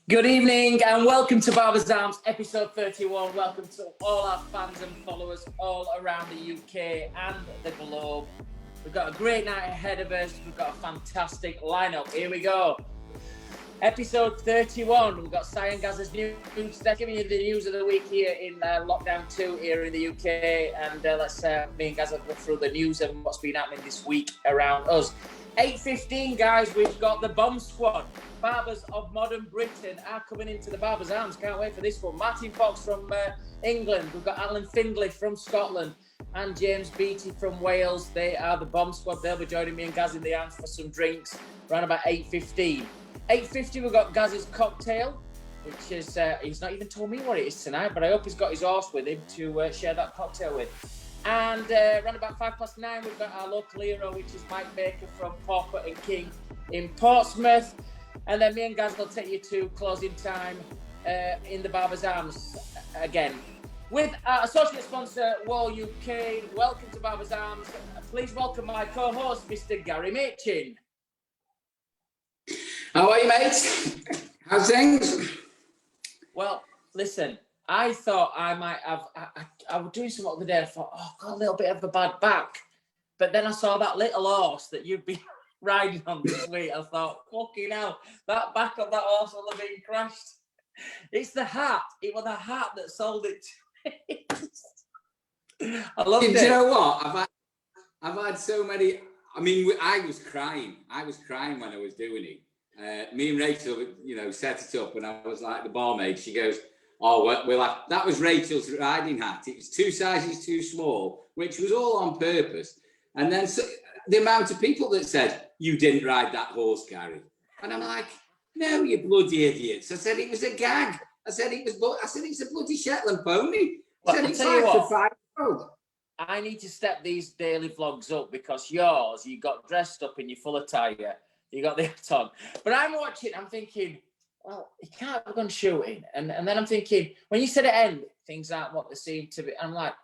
Good evening and welcome to Barbers Arms, episode 31. Welcome to all our fans and followers all around the UK and the globe. We've got a great night ahead of us. We've got a fantastic lineup. Here we go. Episode 31. We've got Cyan Gaz's news. They're giving you the news of the week here in lockdown 2 here in the UK. And let's me and Gaz will go through the news and what's been happening this week around us. 8:15, guys, we've got the B.O.M.B Squad. Barbers of modern Britain are coming into the Barbers Arms. Can't wait for this one. Martin Fox from England. We've got Alan Findlay from Scotland and James Beattie from Wales. They are the B.O.M.B Squad. They'll be joining me and Gaz in the Arms for some drinks around about 8:15. 8:50, we've got Gaz's cocktail, which is, he's not even told me what it is tonight, but I hope he's got his horse with him to share that cocktail with. And around about 9:05, we've got our local hero, which is Mike Baker from Pauper and King in Portsmouth. And then me and Gaz will take you to closing time in the Barbers Arms again. With our associate sponsor, Wahl UK. Welcome to Barbers Arms. Please welcome my co-host, Mr. Gary Machin. How are you, mate? How's things? Well, listen, I thought I might have, I was doing something the other day, I thought, oh, I've got a little bit of a bad back. But then I saw that little horse that you've been riding on this week. I thought, fucking hell, that back of that horse will have been crashed. It's the hat. It was the hat that sold it. I love it. Do you know what? I've had so many. I mean, I was crying. I was crying when I was doing it. Me and Rachel, set it up, and I was like the barmaid. She goes, "Oh, we'll have." That was Rachel's riding hat. It was 2 sizes too small, which was all on purpose. And then the amount of people that said, "You didn't ride that horse, Gary," and I'm like, "No, you bloody idiots!" I said it was a gag. I said it's a bloody Shetland pony. I said it's like a 5-year-old. I need to step these daily vlogs up because yours, you got dressed up in your full attire. You got the hat on. But I'm watching, I'm thinking, well, you can't have gone shooting. And then I'm thinking, when you said at end, things aren't what they seem to be. I'm like,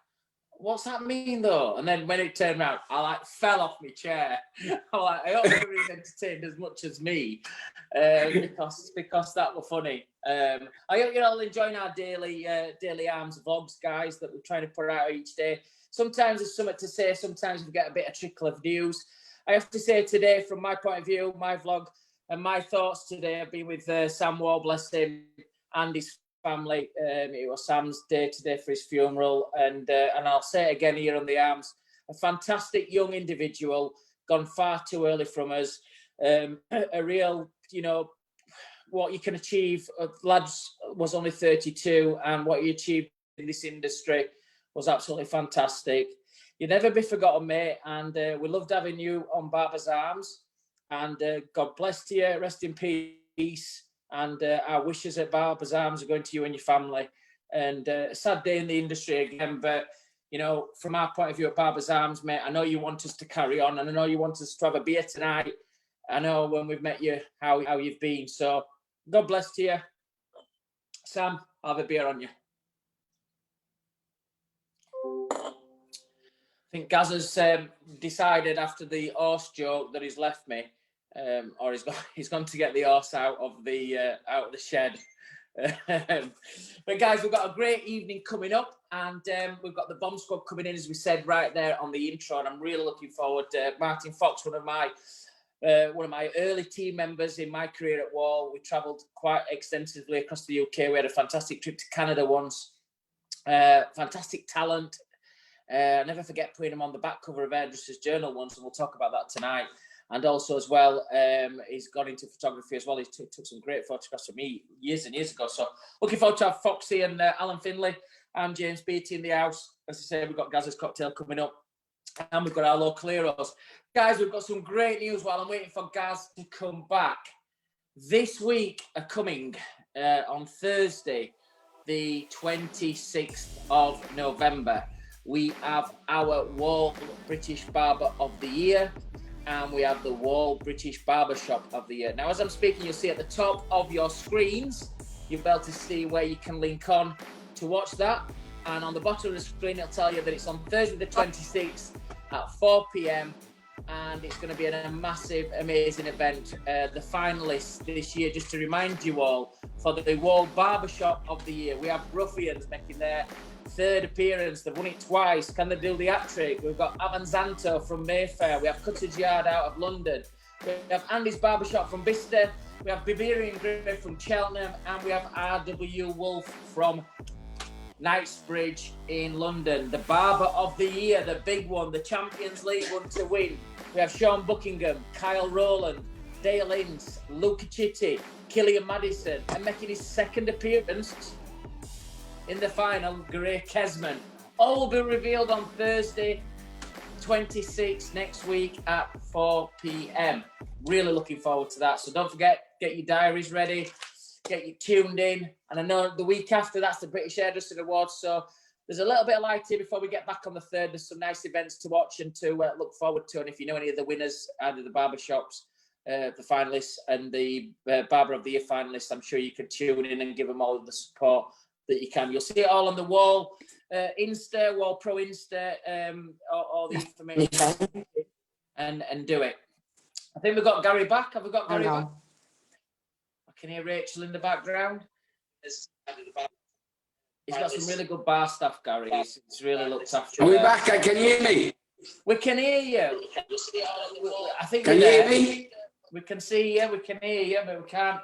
what's that mean though? And then when it turned around, I fell off my chair. I'm like, I hope everybody's entertained as much as me because that was funny. I hope you're all enjoying our daily arms vlogs, guys, that we're trying to put out each day. Sometimes there's something to say. Sometimes we get a bit of trickle of news. I have to say today, from my point of view, my vlog and my thoughts today have been with Sam Wahl, bless him, and his family. It was Sam's day today for his funeral, and I'll say it again here on the Arms, a fantastic young individual, gone far too early from us. A real, what you can achieve. Lads was only 32, and what he achieved in this industry was absolutely fantastic. You'll never be forgotten, mate, and we loved having you on Barbers Arms, and God bless you, rest in peace, and our wishes at Barbers Arms are going to you and your family. And a sad day in the industry again, but, from our point of view at Barbers Arms, mate, I know you want us to carry on, and I know you want us to have a beer tonight. I know when we've met you, how you've been, so God bless to you. Sam, I'll have a beer on you. I think Gaz has decided after the horse joke that he's left me, or he's gone to get the horse out of the shed. But guys, we've got a great evening coming up, and we've got the B.O.M.B Squad coming in, as we said right there on the intro, and I'm really looking forward. Martin Fox, one of my early team members in my career at Wahl. We travelled quite extensively across the UK. We had a fantastic trip to Canada once. Fantastic talent. I never forget putting him on the back cover of Hairdresser's Journal once, and we'll talk about that tonight. And also as well, he's gone into photography as well. He took some great photographs of me years and years ago. So looking forward to have Foxy and Alan Findlay and James Beattie in the house. As I say, we've got Gaz's cocktail coming up, and we've got our local heroes. Guys, we've got some great news while I'm waiting for Gaz to come back. This week are coming on Thursday, the 26th of November. We have our Wahl British Barber of the Year, and we have the Wahl British Barbershop of the Year. Now, as I'm speaking, you'll see at the top of your screens, you'll be able to see where you can link on to watch that. And on the bottom of the screen, it'll tell you that it's on Thursday the 26th at 4 p.m. and it's going to be a massive, amazing event. The finalists this year, just to remind you all, for the Wahl Barbershop of the Year, we have Ruffians making their 3rd appearance. They've won it twice. Can they do the hat-trick? We've got Avanzanto from Mayfair. We have Cottage Yard out of London. We have Andy's Barbershop from Bicester. We have Barbarian Grey from Cheltenham, and we have R.W. Wolf from Knightsbridge in London. The Barber of the Year, the big one, the Champions League one to win. We have Sean Buckingham, Kyle Rowland, Dale Ince, Luca Chitti, Killian Madison, and making his 2nd appearance in the final, Gray Kesman. All will be revealed on Thursday, 26th, next week at 4 p.m. Really looking forward to that. So don't forget, get your diaries ready, get you tuned in. And I know the week after, that's the British Hairdressing Awards. So there's a little bit of light here before we get back on the 3rd. There's some nice events to watch and to look forward to. And if you know any of the winners, either the barbershops, the finalists, and the Barber of the Year finalists, I'm sure you can tune in and give them all the support that you can. You'll see it all on the Wahl Insta, Wahl Pro Insta, all the information, and do it. I think we've got Gary back. Have we got Gary back? I can hear Rachel in the background. He's got some really good bar stuff, Gary. It's really looked after. Are we back? Can you hear me? We can hear you. I think can you hear me? We can see you, we can hear you, but we can't.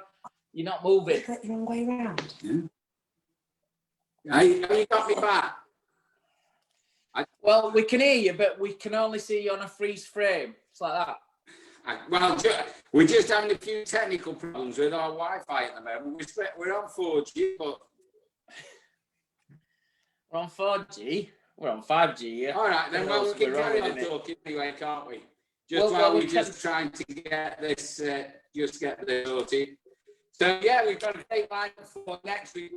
You're not moving. Is that the wrong way around? Yeah. You got me back. Well, we can hear you, but we can only see you on a freeze frame. It's like that. Well, we're just having a few technical problems with our Wi-Fi at the moment. We're on 4G, but we're on 4G. We're on 5G. Yeah. All right, then. Well, we can carry on talking anyway, can't we? Just while we're just trying to get this, sorted. So yeah, we've got a date line for next week.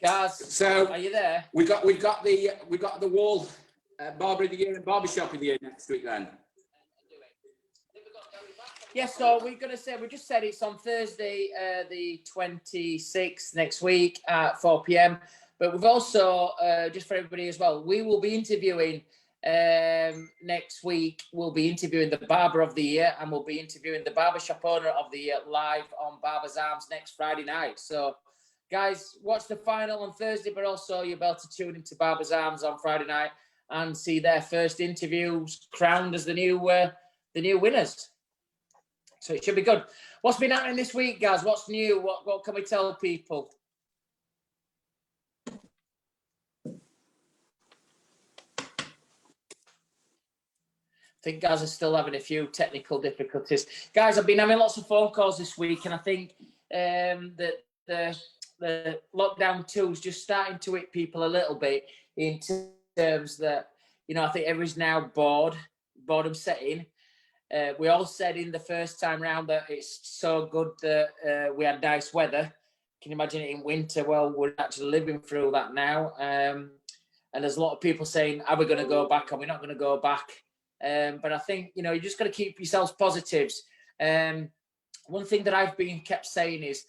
Guys, so are you there? We got the Wahl Barber of the Year and Barbershop of the Year next week then. Yes, so we're going to say, we just said it's on Thursday, the 26th next week at 4 p.m. But we've also, just for everybody as well, we will be interviewing next week. We'll be interviewing the Barber of the Year, and we'll be interviewing the Barbershop Owner of the Year live on Barber's Arms next Friday night. So, guys, watch the final on Thursday, but also you'll be able to tune into Barber's Arms on Friday night and see their first interviews crowned as the new winners. So it should be good. What's been happening this week, guys? What's new? What can we tell people? I think guys are still having a few technical difficulties. Guys, I've been having lots of phone calls this week, and I think that the lockdown 2 is just starting to hit people a little bit in terms that, I think everybody's now boredom setting. We all said in the first time round that it's so good that we had nice weather. Can you imagine it in winter? Well, we're actually living through that now. And there's a lot of people saying, are we going to go back? Are we not going to go back? But I think, you just got to keep yourselves positives. One thing that I've been kept saying is,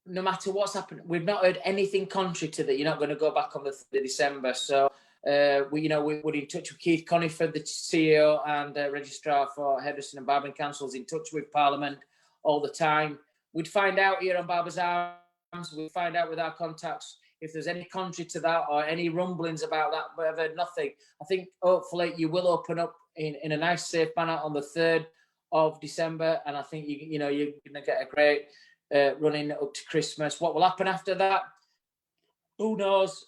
no matter what's happened, we've not heard anything contrary to that. You're not going to go back on the 3rd of December. So, we're in touch with Keith Coniford, the CEO and Registrar for Hairdressing and Barbering Council, is in touch with Parliament all the time. We'd find out here on Barber's Arms, we'd find out with our contacts if there's any contrary to that or any rumblings about that, but I've heard nothing. I think hopefully you will open up in a nice, safe manner on the 3rd of December, and I think you're going to get a great running up to Christmas. What will happen after that? Who knows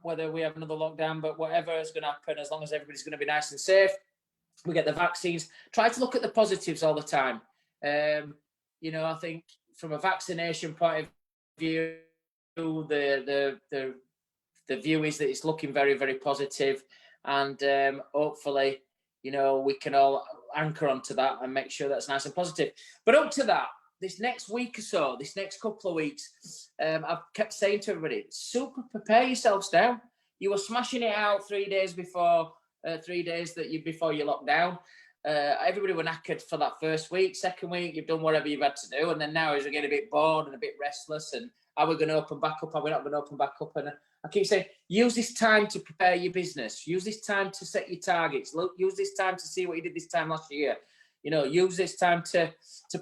whether we have another lockdown, but whatever is going to happen, as long as everybody's going to be nice and safe, we get the vaccines. Try to look at the positives all the time. I think from a vaccination point of view, the view is that it's looking very, very positive, and hopefully, we can all anchor onto that and make sure that's nice and positive. But up to that, this next week or so, this next couple of weeks, I've kept saying to everybody, super prepare yourselves now. You were smashing it out 3 days before, 3 days before you locked down. Everybody were knackered for that first week. Second week, you've done whatever you've had to do. And then now we're getting a bit bored and a bit restless. And are we going to open back up? Are we not going to open back up? And I keep saying, use this time to prepare your business. Use this time to set your targets. Use this time to see what you did this time last year. You know, use this time to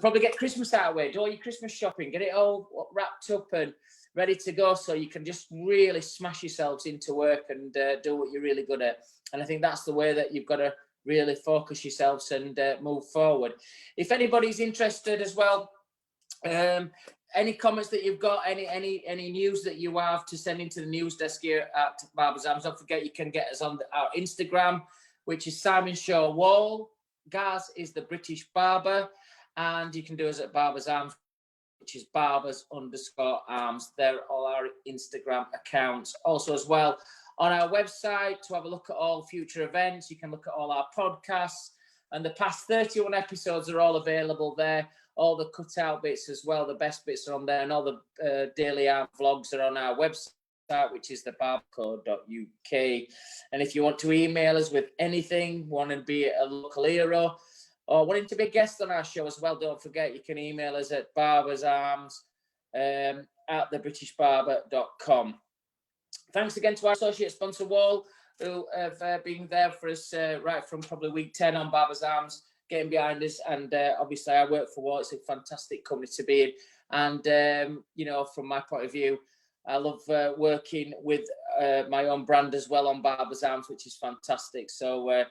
probably get Christmas out of the way. Do all your Christmas shopping. Get it all wrapped up and ready to go, so you can just really smash yourselves into work and do what you're really good at. And I think that's the way that you've got to really focus yourselves and move forward. If anybody's interested as well, any comments that you've got, any news that you have to send into the news desk here at Barbers Arms. Don't forget, you can get us on our Instagram, which is Simon Shaw Wahl. Gaz is the British barber, and you can do us at Barbers Arms, which is Barbers_arms. They're all our Instagram accounts. Also, as well, on our website to have a look at all future events. You can look at all our podcasts, and the past 31 episodes are all available there. All the cut-out bits as well, the best bits are on there, and all the daily art vlogs are on our website, which is thebarberco.uk. And if you want to email us with anything, want to be a local hero, or wanting to be a guest on our show as well, don't forget, you can email us at barbersarms at thebritishbarber.com. Thanks again to our associate sponsor, Wahl, who have been there for us right from probably week 10 on Barbers Arms, getting behind us. And obviously I work for Wahl. It's a fantastic company to be in. And, you know, from my point of view, I love working with my own brand as well on Barbers Arms, which is fantastic. So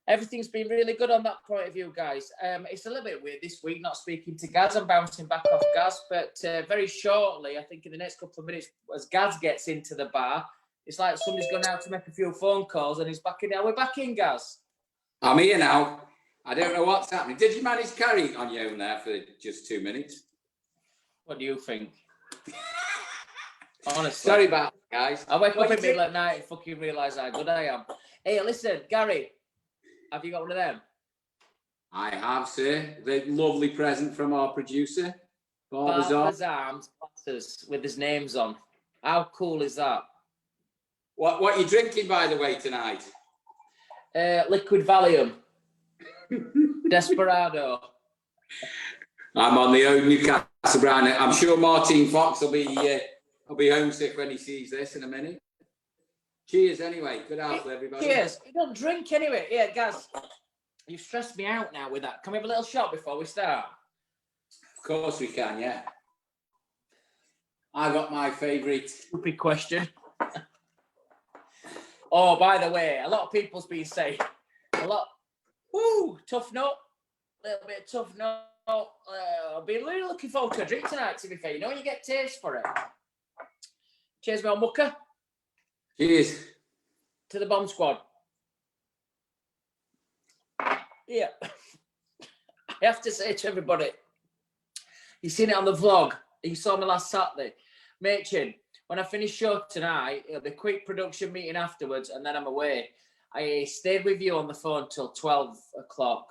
everything's been really good on that point of view, guys. It's a little bit weird this week not speaking to Gaz. I'm bouncing back off Gaz, but very shortly, I think in the next couple of minutes, as Gaz gets into the bar, it's like somebody's gone out to make a few phone calls and he's back in there. We're back in, Gaz. I'm here now. I don't know what's happening. Did you manage to carry it on your own there for just 2 minutes? What do you think? Honestly. Sorry about that, guys. I wake up in the middle at night and fucking realise how good I am. Hey, listen, Gary, have you got one of them? I have, sir. The lovely present from our producer, Barbers Arms glasses with his names on. How cool is that? What are you drinking, by the way, tonight? Liquid Valium. Desperado. I'm on the old Newcastle brand. I'm sure Martin Fox will be homesick when he sees this in a minute. Cheers, anyway. Good health, everybody. Cheers. You don't drink anyway. Yeah, Gaz, you've stressed me out now with that. Can we have a little shot before we start? Of course we can, yeah. I got my favourite. Stupid question. Oh, by the way, a lot of people's been saying tough nut, a little bit of tough nut. I've been really looking forward to a drink tonight, to be fair. You know, you get taste for it. Cheers, my old mucker. Cheers. To the B.O.M.B Squad. Yeah. I have to say to everybody, you've seen it on the vlog. You saw me last Saturday. Machin, when I finish show tonight, it'll be a quick production meeting afterwards, and then I'm away. I stayed with you on the phone till 12 o'clock.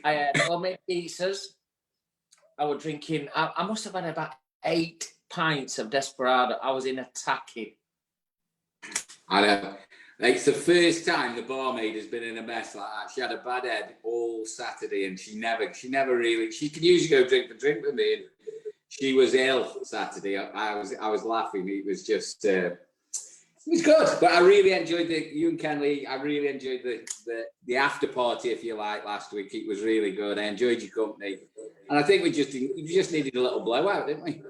I had homemade pizzas. I was drinking, I must have had about 8 pints of Desperado. I was in attacking. I know. It's the first time the barmaid has been in a mess like that. She had a bad head all Saturday, and she never really. She could usually go drink with me, and she was ill Saturday. I was laughing. It was just. It was good, but I really enjoyed you and Kenley. I really enjoyed the after party, if you like, last week. It was really good. I enjoyed your company, and I think we just needed a little blowout, didn't we?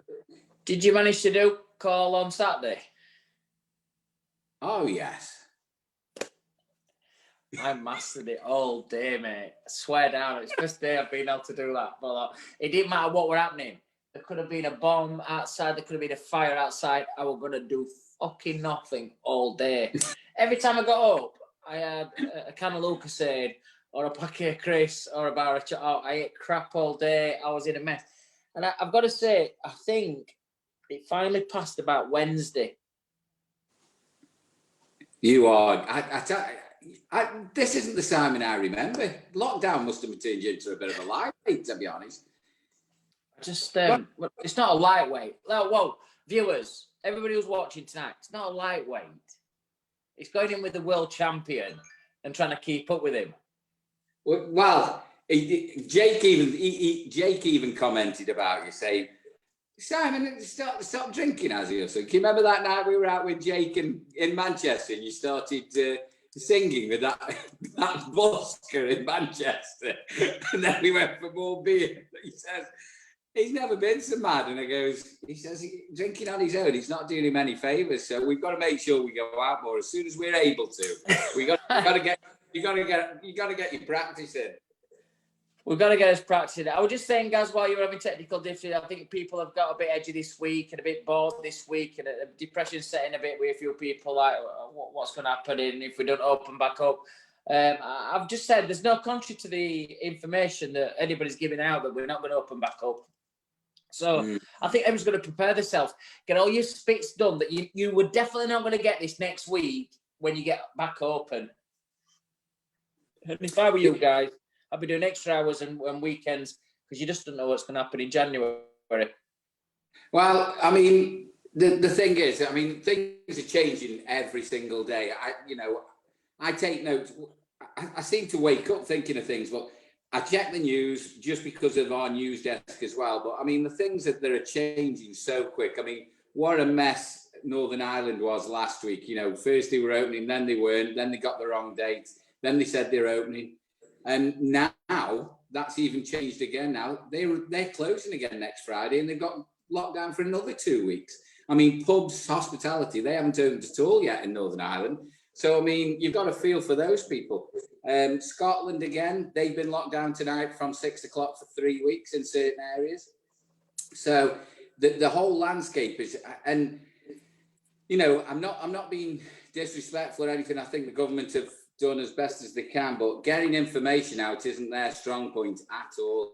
Did you manage to do call on Saturday? Oh yes. I mastered it all day, mate. I swear down, it's the first day I've been able to do that. But it didn't matter what were happening. There could have been a bomb outside. There could have been a fire outside. I was gonna do fucking nothing all day. Every time I got up, I had a can of Lucasade or a packet of Chris or a bar of chocolate. I ate crap all day. I was in a mess. And I've got to say, I think it finally passed about Wednesday. You are. This isn't the Simon I remember. Lockdown must have turned you into a bit of a lightweight, to be honest. Just, it's not a lightweight. Whoa, viewers, everybody who's watching tonight, it's not a lightweight. It's going in with the world champion and trying to keep up with him. Well, Jake even commented about you, saying Simon, stop drinking, has he? So, can you remember that night we were out with Jake in Manchester and you started singing with that busker in Manchester? And then we went for more beer. He says, he's never been so mad. And he says, drinking on his own, he's not doing him any favours. So we've got to make sure we go out more as soon as we're able to. You got to get your practice in. We've got to get us practicing. I was just saying, guys, while you were having technical difficulties, I think people have got a bit edgy this week and a bit bored this week, and depression setting a bit with a few people, like what's going to happen if we don't open back up. I've just said there's no contrary to the information that anybody's giving out that we're not going to open back up. So I think everyone's going to prepare themselves, get all your spits done that you were definitely not going to get this next week when you get back open. And if I were you guys, I'll be doing extra hours and weekends because you just don't know what's going to happen in January. Well, I mean, the thing is, I mean, things are changing every single day. I take notes. I seem to wake up thinking of things, but I check the news just because of our news desk as well. But I mean, the things that are changing so quick. I mean, what a mess Northern Ireland was last week. First they were opening, then they weren't, then they got the wrong dates, then they said they're opening. And now that's even changed again. Now they're closing again next Friday, and they've got locked down for another 2 weeks. I mean, pubs, hospitality, they haven't opened at all yet in Northern Ireland. So, I mean, you've got to feel for those people. Scotland, again, they've been locked down tonight from 6 o'clock for 3 weeks in certain areas. So the whole landscape is, and, I'm not being disrespectful or anything. I think the government have done as best as they can, but getting information out isn't their strong point at all.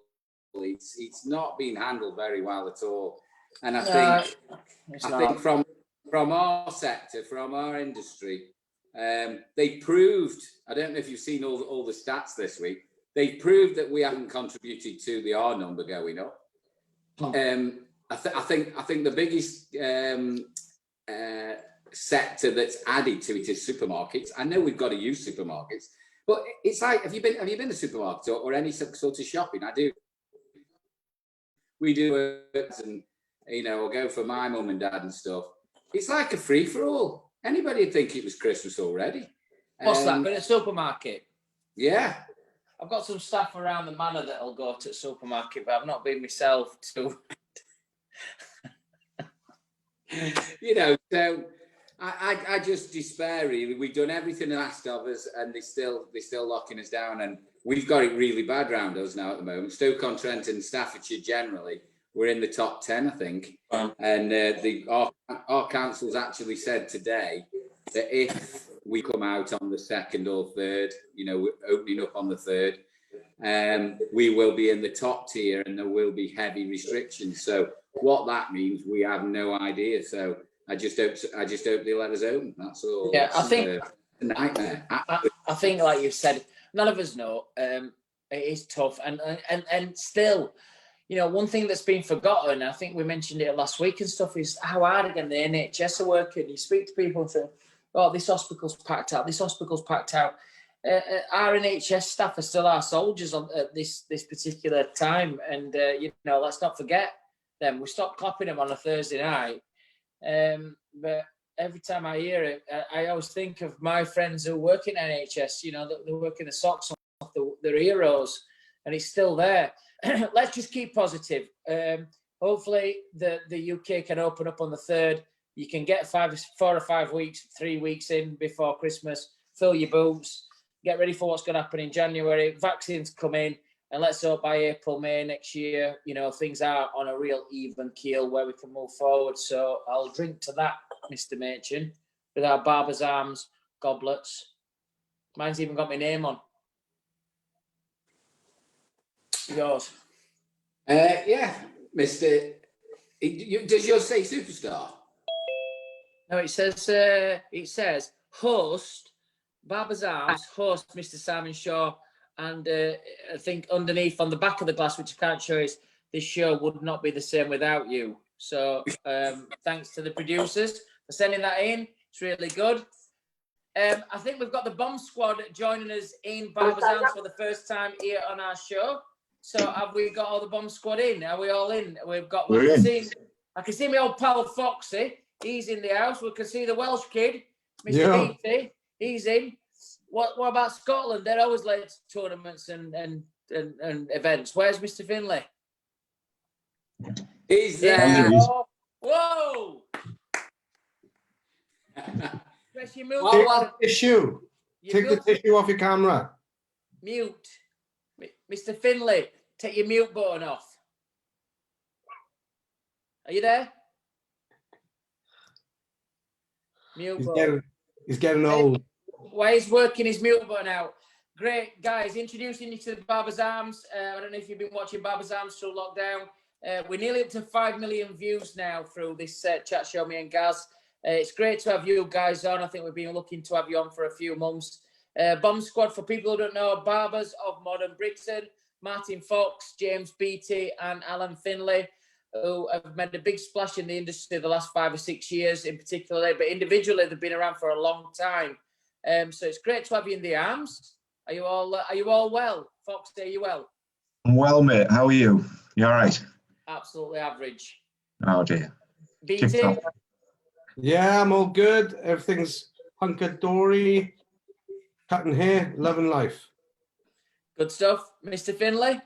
It's not being handled very well at all. And I think from our sector, from our industry, they proved, I don't know if you've seen all the stats this week, they've proved that we haven't contributed to the R number going up. I think the biggest sector that's added to it is supermarkets. I know we've got to use supermarkets, but it's like, have you been to a supermarket or any sort of shopping? I do. We do it, and I'll go for my mum and dad and stuff. It's like a free for all. Anybody would think it was Christmas already. What's that? Going to a supermarket? Yeah. I've got some staff around the manor that'll go to the supermarket, but I've not been myself to. So I just despair, really. We've done everything asked of us, and they're still locking us down. And we've got it really bad around us now at the moment. Stoke-on-Trent and Staffordshire generally, we're in the top 10, I think. Wow. And our council's actually said today that if we come out on the 2nd or 3rd, we're opening up on the 3rd, we will be in the top tier, and there will be heavy restrictions. So what that means, we have no idea. So I just hope they let us open. That's all. Yeah, I think a nightmare. I think, like you said, none of us know. It is tough, and still, one thing that's been forgotten, I think we mentioned it last week and stuff, is how hard again the NHS are working. You speak to people and think, "Oh, this hospital's packed out. This hospital's packed out." Our NHS staff are still our soldiers at this particular time, and let's not forget them. We stopped clapping them on a Thursday night. But every time I hear it, I always think of my friends who work in NHS, they're working the socks off their heroes, and it's still there. Let's just keep positive. Hopefully the UK can open up on the 3rd. You can get 4 or 5 weeks, 3 weeks in before Christmas, fill your boots, get ready for what's going to happen in January. Vaccines come in, and let's hope by April, May next year, things are on a real even keel where we can move forward. So I'll drink to that, Mr. Machin, with our Barbers' Arms goblets. Mine's even got my name on. Yours. Yeah, Mr. Does yours say superstar? No, it says host, Barbers' Arms, host Mr. Simon Shaw. And I think underneath on the back of the glass, which I can't show, is this show would not be the same without you. So thanks to the producers for sending that in. It's really good. I think we've got the B.O.M B Squad joining us in Barbers' Arms for the first time here on our show. So have we got all the B.O.M B Squad in? Are we all in? We've got Martin, I can see my old pal Foxy. He's in the house. We can see the Welsh kid, Mr. Beattie. He's in. What about Scotland? They're always late to tournaments and events. Where's Mr. Findlay? He's there. Whoa! Press your mute. Take the tissue. Take the tissue off your camera. Mute. Mr. Findlay, take your mute button off. Are you there? Mute button. He's getting old. Why he's working his mute button out. Great, guys. Introducing you to the Barbers Arms. I don't know if you've been watching Barbers Arms through lockdown. We're nearly up to 5 million views now through this chat show, me and Gaz. It's great to have you guys on. I think we've been looking to have you on for a few months. B.O.M B Squad, for people who don't know, Barbers of Modern Britain, Martin Fox, James Beattie and Alan Findlay, who have made a big splash in the industry the last 5 or 6 years in particular, but individually they've been around for a long time. So it's great to have you in the arms. Are you all well? Fox, are you well? I'm well, mate. How are you? You all right? Absolutely average. Oh dear. Beattie? Yeah, I'm all good. Everything's hunky-dory. Cutting hair, loving life. Good stuff. Mr. Findlay?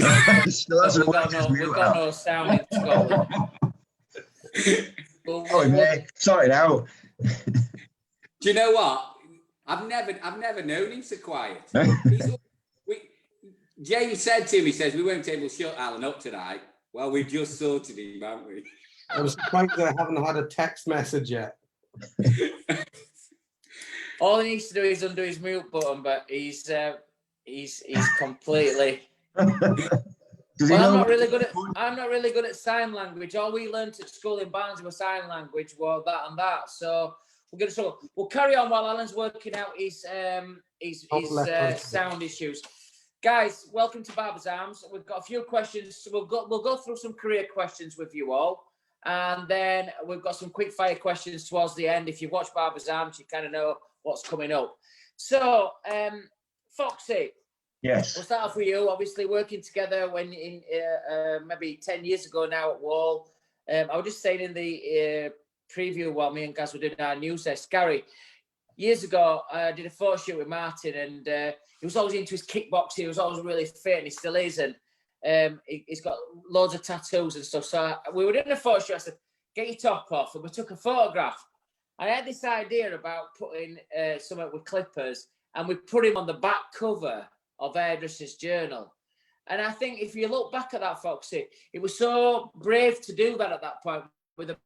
We've got no sound in Scotland. Sort it out. Do you know what? I've never known him so quiet. James said to me, he says, we won't able to shut Alan up tonight. Well, we've just sorted him, haven't we? I was surprised that I haven't had a text message yet. All he needs to do is undo his mute button, but he's completely. I'm not really good at sign language. All we learnt at school in Barnsley was sign language, well, that and that. So we'll carry on while Alan's working out his sound issues. Guys, welcome to Barbers Arms. We've got a few questions. So we'll go through some career questions with you all, and then we've got some quick fire questions towards the end. If you watch Barbers Arms, you kind of know what's coming up. So, Foxy. Yes. We'll start off with you. Obviously, working together when in maybe 10 years ago now at Wahl. I was just saying in the preview while me and Gaz were doing our news there, Scary. Years ago, I did a photo shoot with Martin, and he was always into his kickboxing. He was always really fit, and he still is. And he's got loads of tattoos and stuff. So we were doing a photo shoot. I said, "Get your top off," and we took a photograph. I had this idea about putting something with clippers, and we put him on the back cover of Hairdresser's journal. And I think if you look back at that, Foxy, it was so brave to do that at that point with a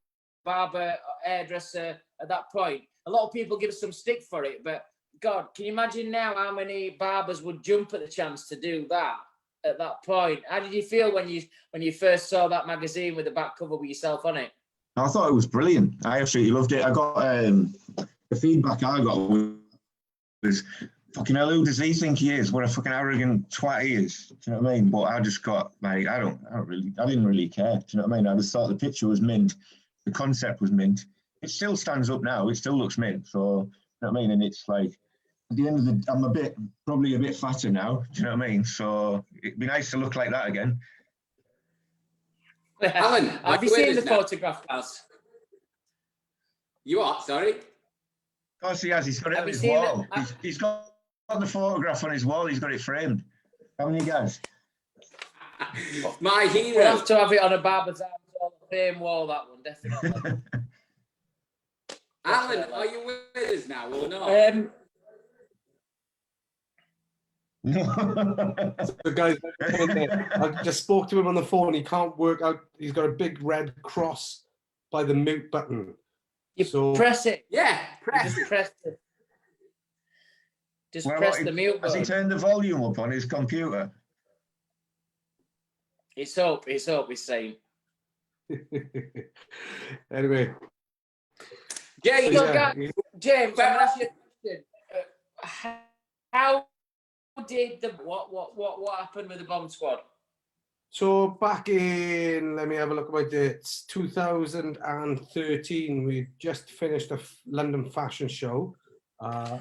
barber, hairdresser at that point. A lot of people give us some stick for it, but God, can you imagine now how many barbers would jump at the chance to do that at that point? How did you feel when you first saw that magazine with the back cover with yourself on it? I thought it was brilliant. I absolutely loved it. I got the feedback I got was, fucking hell, who does he think he is? What a fucking arrogant twat he is. Do you know what I mean? But I just got like, I didn't really care. Do you know what I mean? I just thought the picture was mint, the concept was mint. It still stands up now. It still looks mint. So, you know what I mean? And it's like, at the end of the, I'm probably a bit fatter now. Do you know what I mean? So it'd be nice to look like that again. Alan, have you seen the photograph, Gaz? You are, sorry? Of course he has. He's got it on his wall. He's got the photograph on his wall. He's got it framed. Haven't you, guys? My hero. We'll have to have it on a Barbers Arms Hall of Fame wall, that one, definitely. Alan, are you with us now or not? The guy, I just spoke to him on the phone. He can't work out. He's got a big red cross by the mute button. You press it. Yeah, press it. Just press the mute button. Has he turned the volume up on his computer? It's up, he's saying. Anyway. James, I'm going to ask you a question. How did what happened with the B.O.M B Squad? So back in, let me have a look at my dates, 2013, we just finished a London fashion show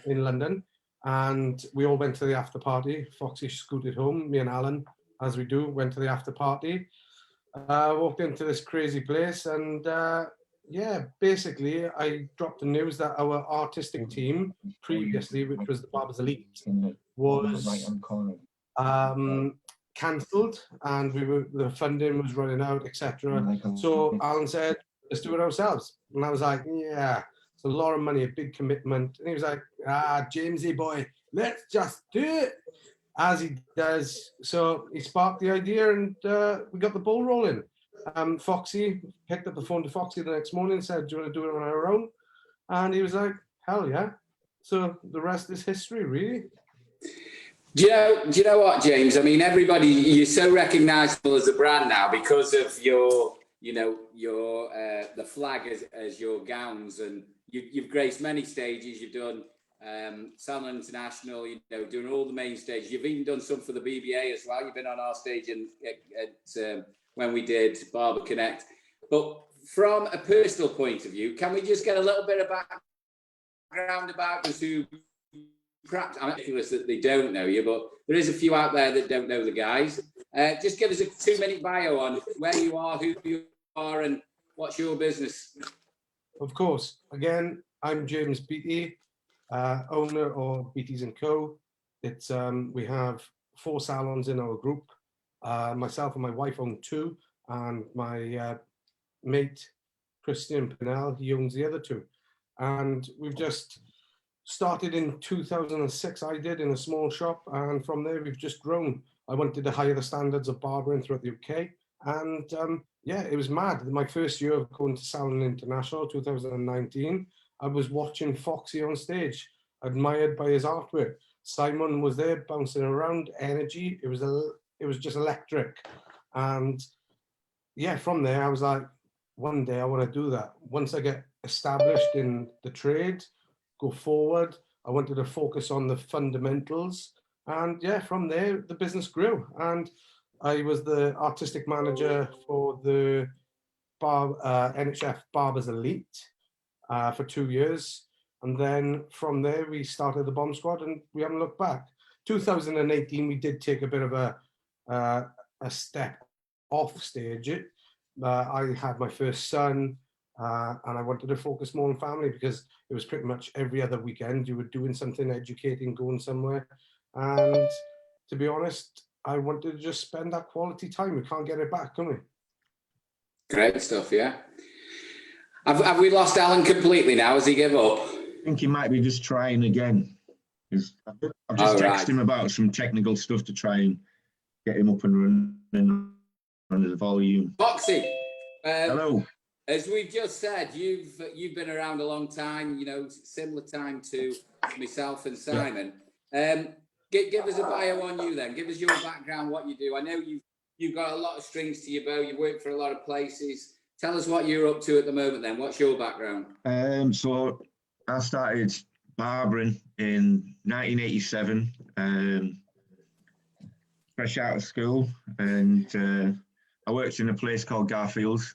in London, and we all went to the after party. Foxy scooted home, me and Alan, as we do, went to the after party. Walked into this crazy place, and yeah, basically, I dropped the news that our artistic team previously, which was the Barbers Elite, was cancelled, and the funding was running out, etc. So Alan said, "Let's do it ourselves," and I was like, "Yeah, it's a lot of money, a big commitment." And he was like, "Jamesy boy, let's just do it," as he does. So he sparked the idea, and we got the ball rolling. Foxy picked up the phone to Foxy the next morning and said, "Do you want to do it on our own?" And he was like, "Hell yeah." So the rest is history, really. Do you know what, James? I mean, everybody, you're so recognisable as a brand now because of your, the flag as your gowns, and you've graced many stages. You've done Salon International, doing all the main stages. You've even done some for the BBA as well. You've been on our stage at when we did Barber Connect. But from a personal point of view, can we just get a little bit of background about us who perhaps, I'm ridiculous that they don't know you, but there is a few out there that don't know the guys. Just give us a 2-minute bio on where you are, who you are, and what's your business. Of course. Again, I'm James Beattie, owner of Beattie's & Co. It's we have 4 salons in our group. Myself and my wife own 2, and my mate, Christian Pinnell, he owns the other 2. And we've just started in 2006, I did, in a small shop, and from there we've just grown. I wanted to higher the standards of barbering throughout the UK, and yeah, it was mad. My first year of going to Salon International, 2019, I was watching Foxy on stage, admired by his artwork. Simon was there bouncing around, energy. It was just electric. And yeah, from there I was like, one day I want to do that. Once I get established in the trade, go forward, I wanted to focus on the fundamentals. And yeah, from there the business grew. And I was the artistic manager for the NHF Barbers Elite for 2 years. And then from there, we started the B.O.M.B Squad, and we haven't looked back. 2018, we did take a bit of a step off stage. I had my first son, and I wanted to focus more on family because it was pretty much every other weekend you were doing something, educating, going somewhere. And to be honest, I wanted to just spend that quality time. We can't get it back, can we? Great stuff, yeah. Have we lost Alan completely now? Has he give up? I think he might be just trying again. I've just texted him about some technical stuff to try and get him up and running under the volume. Foxy, hello. As we've just said, you've been around a long time. Similar time to myself and Simon. Yeah. Give us a bio on you then. Give us your background, what you do. I know you've got a lot of strings to your bow. You work for a lot of places. Tell us what you're up to at the moment then. What's your background? So I started barbering in 1987, fresh out of school, and I worked in a place called Garfield's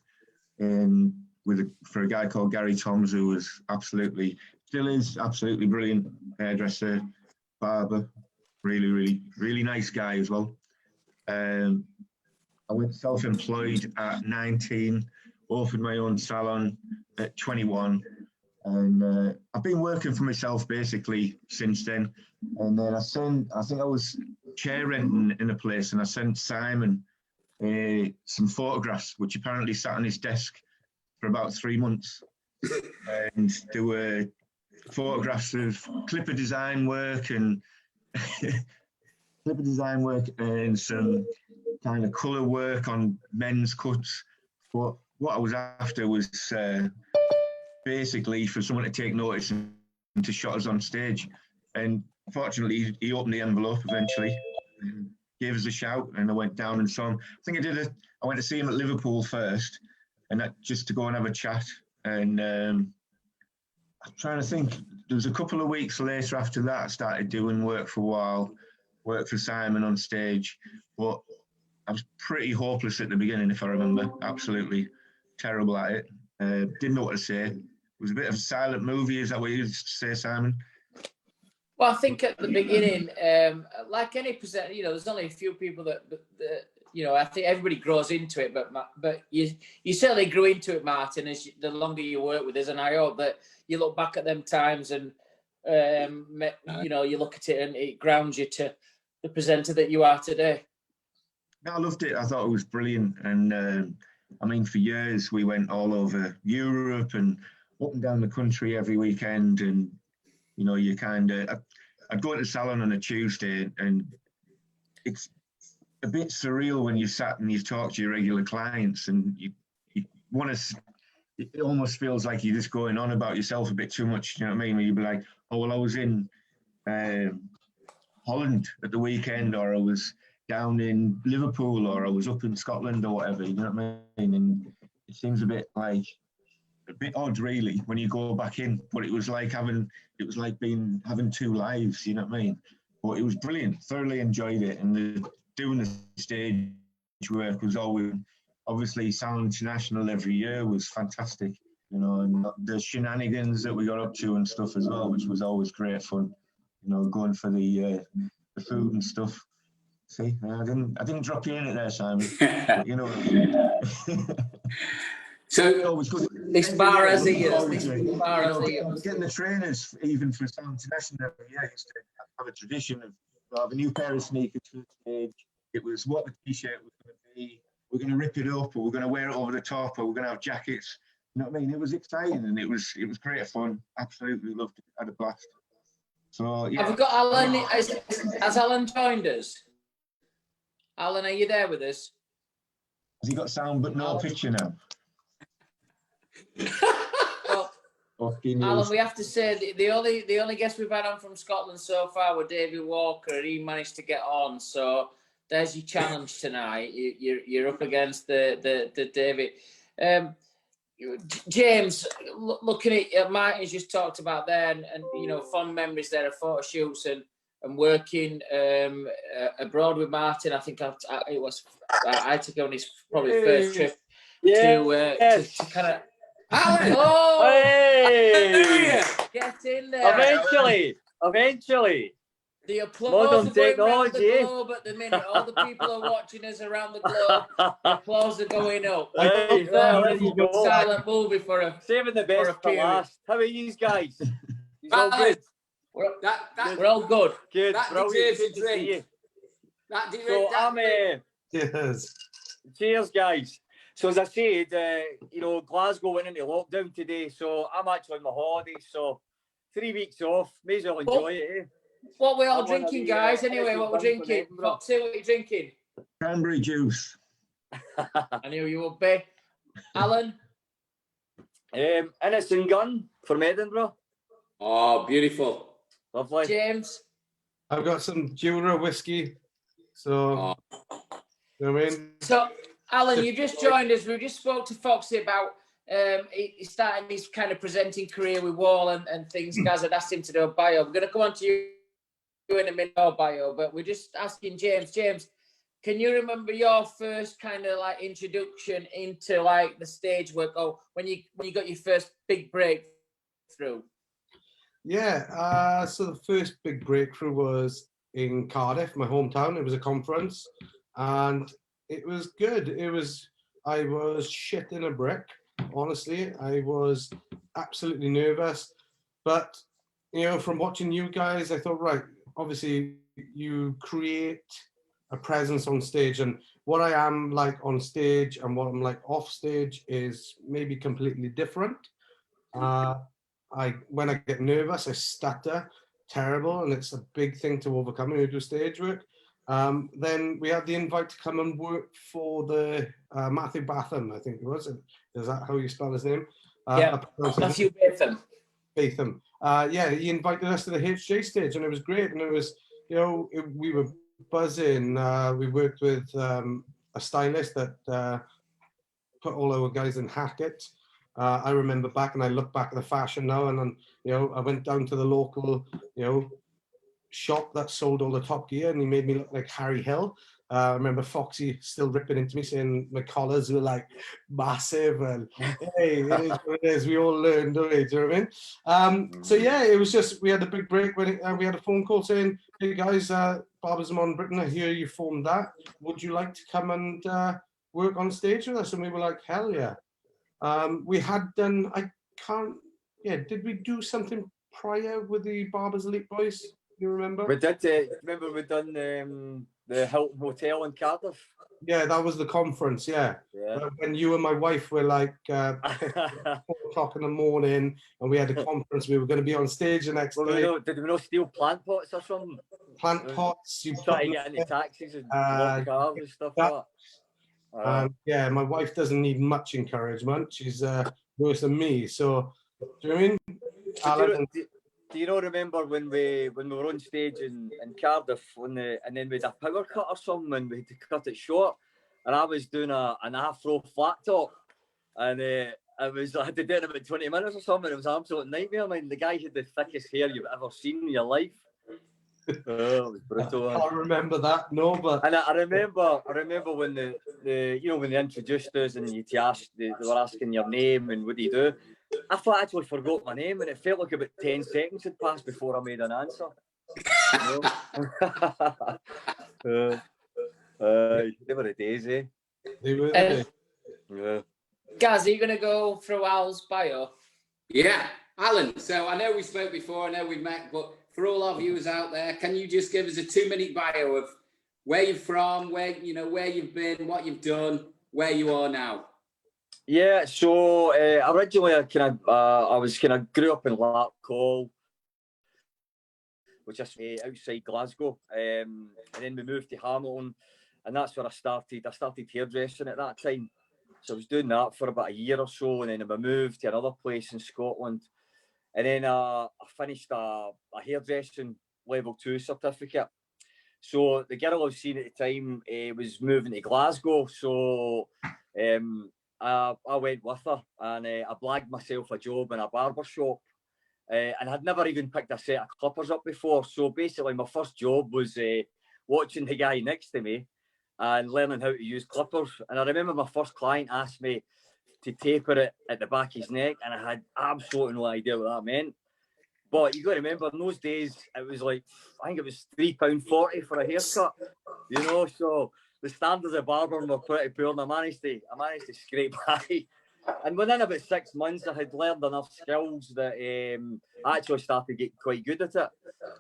for a guy called Gary Toms, who was still is absolutely brilliant hairdresser, barber, really nice guy as well. I went self-employed at 19, opened my own salon at 21, and I've been working for myself basically since then. And then I think I was chair renting in a place, and I sent Simon some photographs, which apparently sat on his desk for about 3 months. And there were photographs of clipper design work and some kind of colour work on men's cuts. But what I was after was basically for someone to take notice and to shot us on stage. And fortunately, he opened the envelope eventually and gave us a shout, and I went down and saw him. I think I went to see him at Liverpool first, and just to go and have a chat. And I'm trying to think, there was a couple of weeks later after that, I started doing work for Wahl, worked for Simon on stage, but I was pretty hopeless at the beginning, if I remember. Absolutely terrible at it. Didn't know what to say. It was a bit of a silent movie. Is that what you used to say, Simon? Well, I think at the beginning, like any presenter, there's only a few people that you know, I think everybody grows into it, but you certainly grew into it, Martin, as the longer you work with us, and I hope that you look back at them times and you know, you look at it and it grounds you to the presenter that you are today. I loved it. I thought it was brilliant. And I mean, for years, we went all over Europe and up and down the country every weekend. And, you know, you kind of, I'd go to the salon on a Tuesday, and it's a bit surreal when you sat and you talk to your regular clients, and you want to, it almost feels like you're just going on about yourself a bit too much. You know what I mean? Where you'd be like, oh, well, I was in Holland at the weekend, or I was down in Liverpool, or I was up in Scotland, or whatever. You know what I mean? And it seems a bit odd, really, when you go back in. But it was like having two lives. You know what I mean? But it was brilliant. Thoroughly enjoyed it, and doing the stage work was always, obviously, Salon International every year was fantastic. You know, and the shenanigans that we got up to and stuff as well, which was always great fun. You know, going for the food and stuff. See, I didn't drop you in it there, Simon. But, you know. So always good. This bar has ears. This bar has ears. Getting the trainers, even for Salon International every year, used to have a tradition of have a new pair of sneakers for the stage. It was what the t-shirt was going to be. We're going to rip it up, or we're going to wear it over the top, or we're going to have jackets. You know what I mean? It was exciting, and it was great fun. Absolutely loved it. Had a blast. So yeah. Have we got Alan? Has Alan joined us? Alan, are you there with us? Has he got sound but no picture now? Well, Alan, we have to say the only guest we've had on from Scotland so far were David Walker, and he managed to get on. So there's your challenge tonight. You're up against the David. James, looking at Martin's just talked about there, and you know, fond memories there of photo shoots and working abroad with Martin. I think I took on his probably first trip to kind of. Alan! Oh, hey! Get in there! Eventually. The applause Modern are going around the technology. globe at the minute. All the people are watching us around the globe. The applause are going up. Hey, well, there you go. Silent movie for a. Saving the best for period. last. How are you guys? You all good? We're all good. Good. That Brilliant. deserves a Good to see drink. you. That So I'm Yes. cheers, guys. So as I said, you know, Glasgow went into lockdown today, so I'm actually on my holidays. So 3 weeks off, may as well enjoy it. Eh? What we're all I'm one of drinking, the, guys. Anyway, what we're Hennessy drinking. Edinburgh. Foxy, what are you drinking? Cranberry juice. I knew you would be. Alan? Innocent Gun from Edinburgh. Oh, beautiful. Lovely. James? I've got some Jura whiskey. So, you know what I mean? So, Alan, you just joined us. We just spoke to Foxy about he starting his kind of presenting career with Wahl and things. Guys had asked him to do a bio. We're going to come on to you in a minute, your bio, but we're just asking James. James, can you remember your first kind of like introduction into like the stage work, or when you got your first big breakthrough? Yeah, so the first big breakthrough was in Cardiff, my hometown. It was a conference, and it was good. I was shitting a brick, honestly. I was absolutely nervous, but you know, from watching you guys, I thought, right, obviously you create a presence on stage, and what I am like on stage and what I'm like off stage is maybe completely different. When I get nervous, I stutter terrible, and it's a big thing to overcome when you do stage work. Then we had the invite to come and work for the Matthew Batham, I think it was. Is that how you spell his name? Yeah, Matthew Batham. Batham. Yeah, he invited us to the HJ stage, and it was great. And it was, you know, we were buzzing. We worked with a stylist that put all our guys in Hackett. I remember back, and I look back at the fashion now, and then, you know, I went down to the local, you know, shop that sold all the Top Gear, and he made me look like Harry Hill. I remember Foxy still ripping into me saying my collars were like massive and hey, it is what it is. We all learned, don't we? Do you know what I mean? So yeah, it was just, we had a big break when we had a phone call saying, hey guys, Barbers on Britain, I hear you formed that. Would you like to come and work on stage with us? And we were like, hell yeah. We had done, did we do something prior with the Barbers Elite Boys? You remember? We did. Remember we done the Hilton Hotel in Cardiff. Yeah, that was the conference. Yeah. Yeah. When you and my wife were like 4 o'clock in the morning, and we had a conference, we were going to be on stage the next day. Did we not steal plant pots or something? Plant pots. You try to get into taxis and cars and stuff like that. Yeah, my wife doesn't need much encouragement. She's worse than me. So, do you know what I mean? Do you not remember when we were on stage in Cardiff and then we had a power cut or something and we had to cut it short, and I was doing an afro flat top, and I had to do it in about 20 minutes or something. It was an absolute nightmare. I mean, the guy had the thickest hair you've ever seen in your life. Oh, it was brutal. I can't remember that, no, but and I remember when the when they introduced us and they were asking your name and what do you do. I thought I actually forgot my name, and it felt like about 10 seconds had passed before I made an answer. They were the days, eh? They were the days. Yeah. Gaz, are you going to go through Al's bio? Yeah, Alan. So I know we spoke before, I know we've met, but for all our viewers out there, can you just give us a 2-minute bio of where you're from, where you've been, what you've done, where you are now? Yeah, so originally I grew up in Larkhall, which is outside Glasgow, and then we moved to Hamilton, and that's where I started. I started hairdressing at that time, so I was doing that for about a year or so, and then I moved to another place in Scotland, and then I finished a hairdressing level 2 certificate. So the girl I was seeing at the time was moving to Glasgow, so I went with her, and I blagged myself a job in a barber shop, and I'd never even picked a set of clippers up before. So basically my first job was watching the guy next to me and learning how to use clippers. And I remember my first client asked me to taper it at the back of his neck, and I had absolutely no idea what that meant. But you got to remember, in those days, it was like, I think it was £3.40 for a haircut, so the standards of barbering were pretty poor, and I managed to scrape by. And within about 6 months, I had learned enough skills that I actually started getting quite good at it.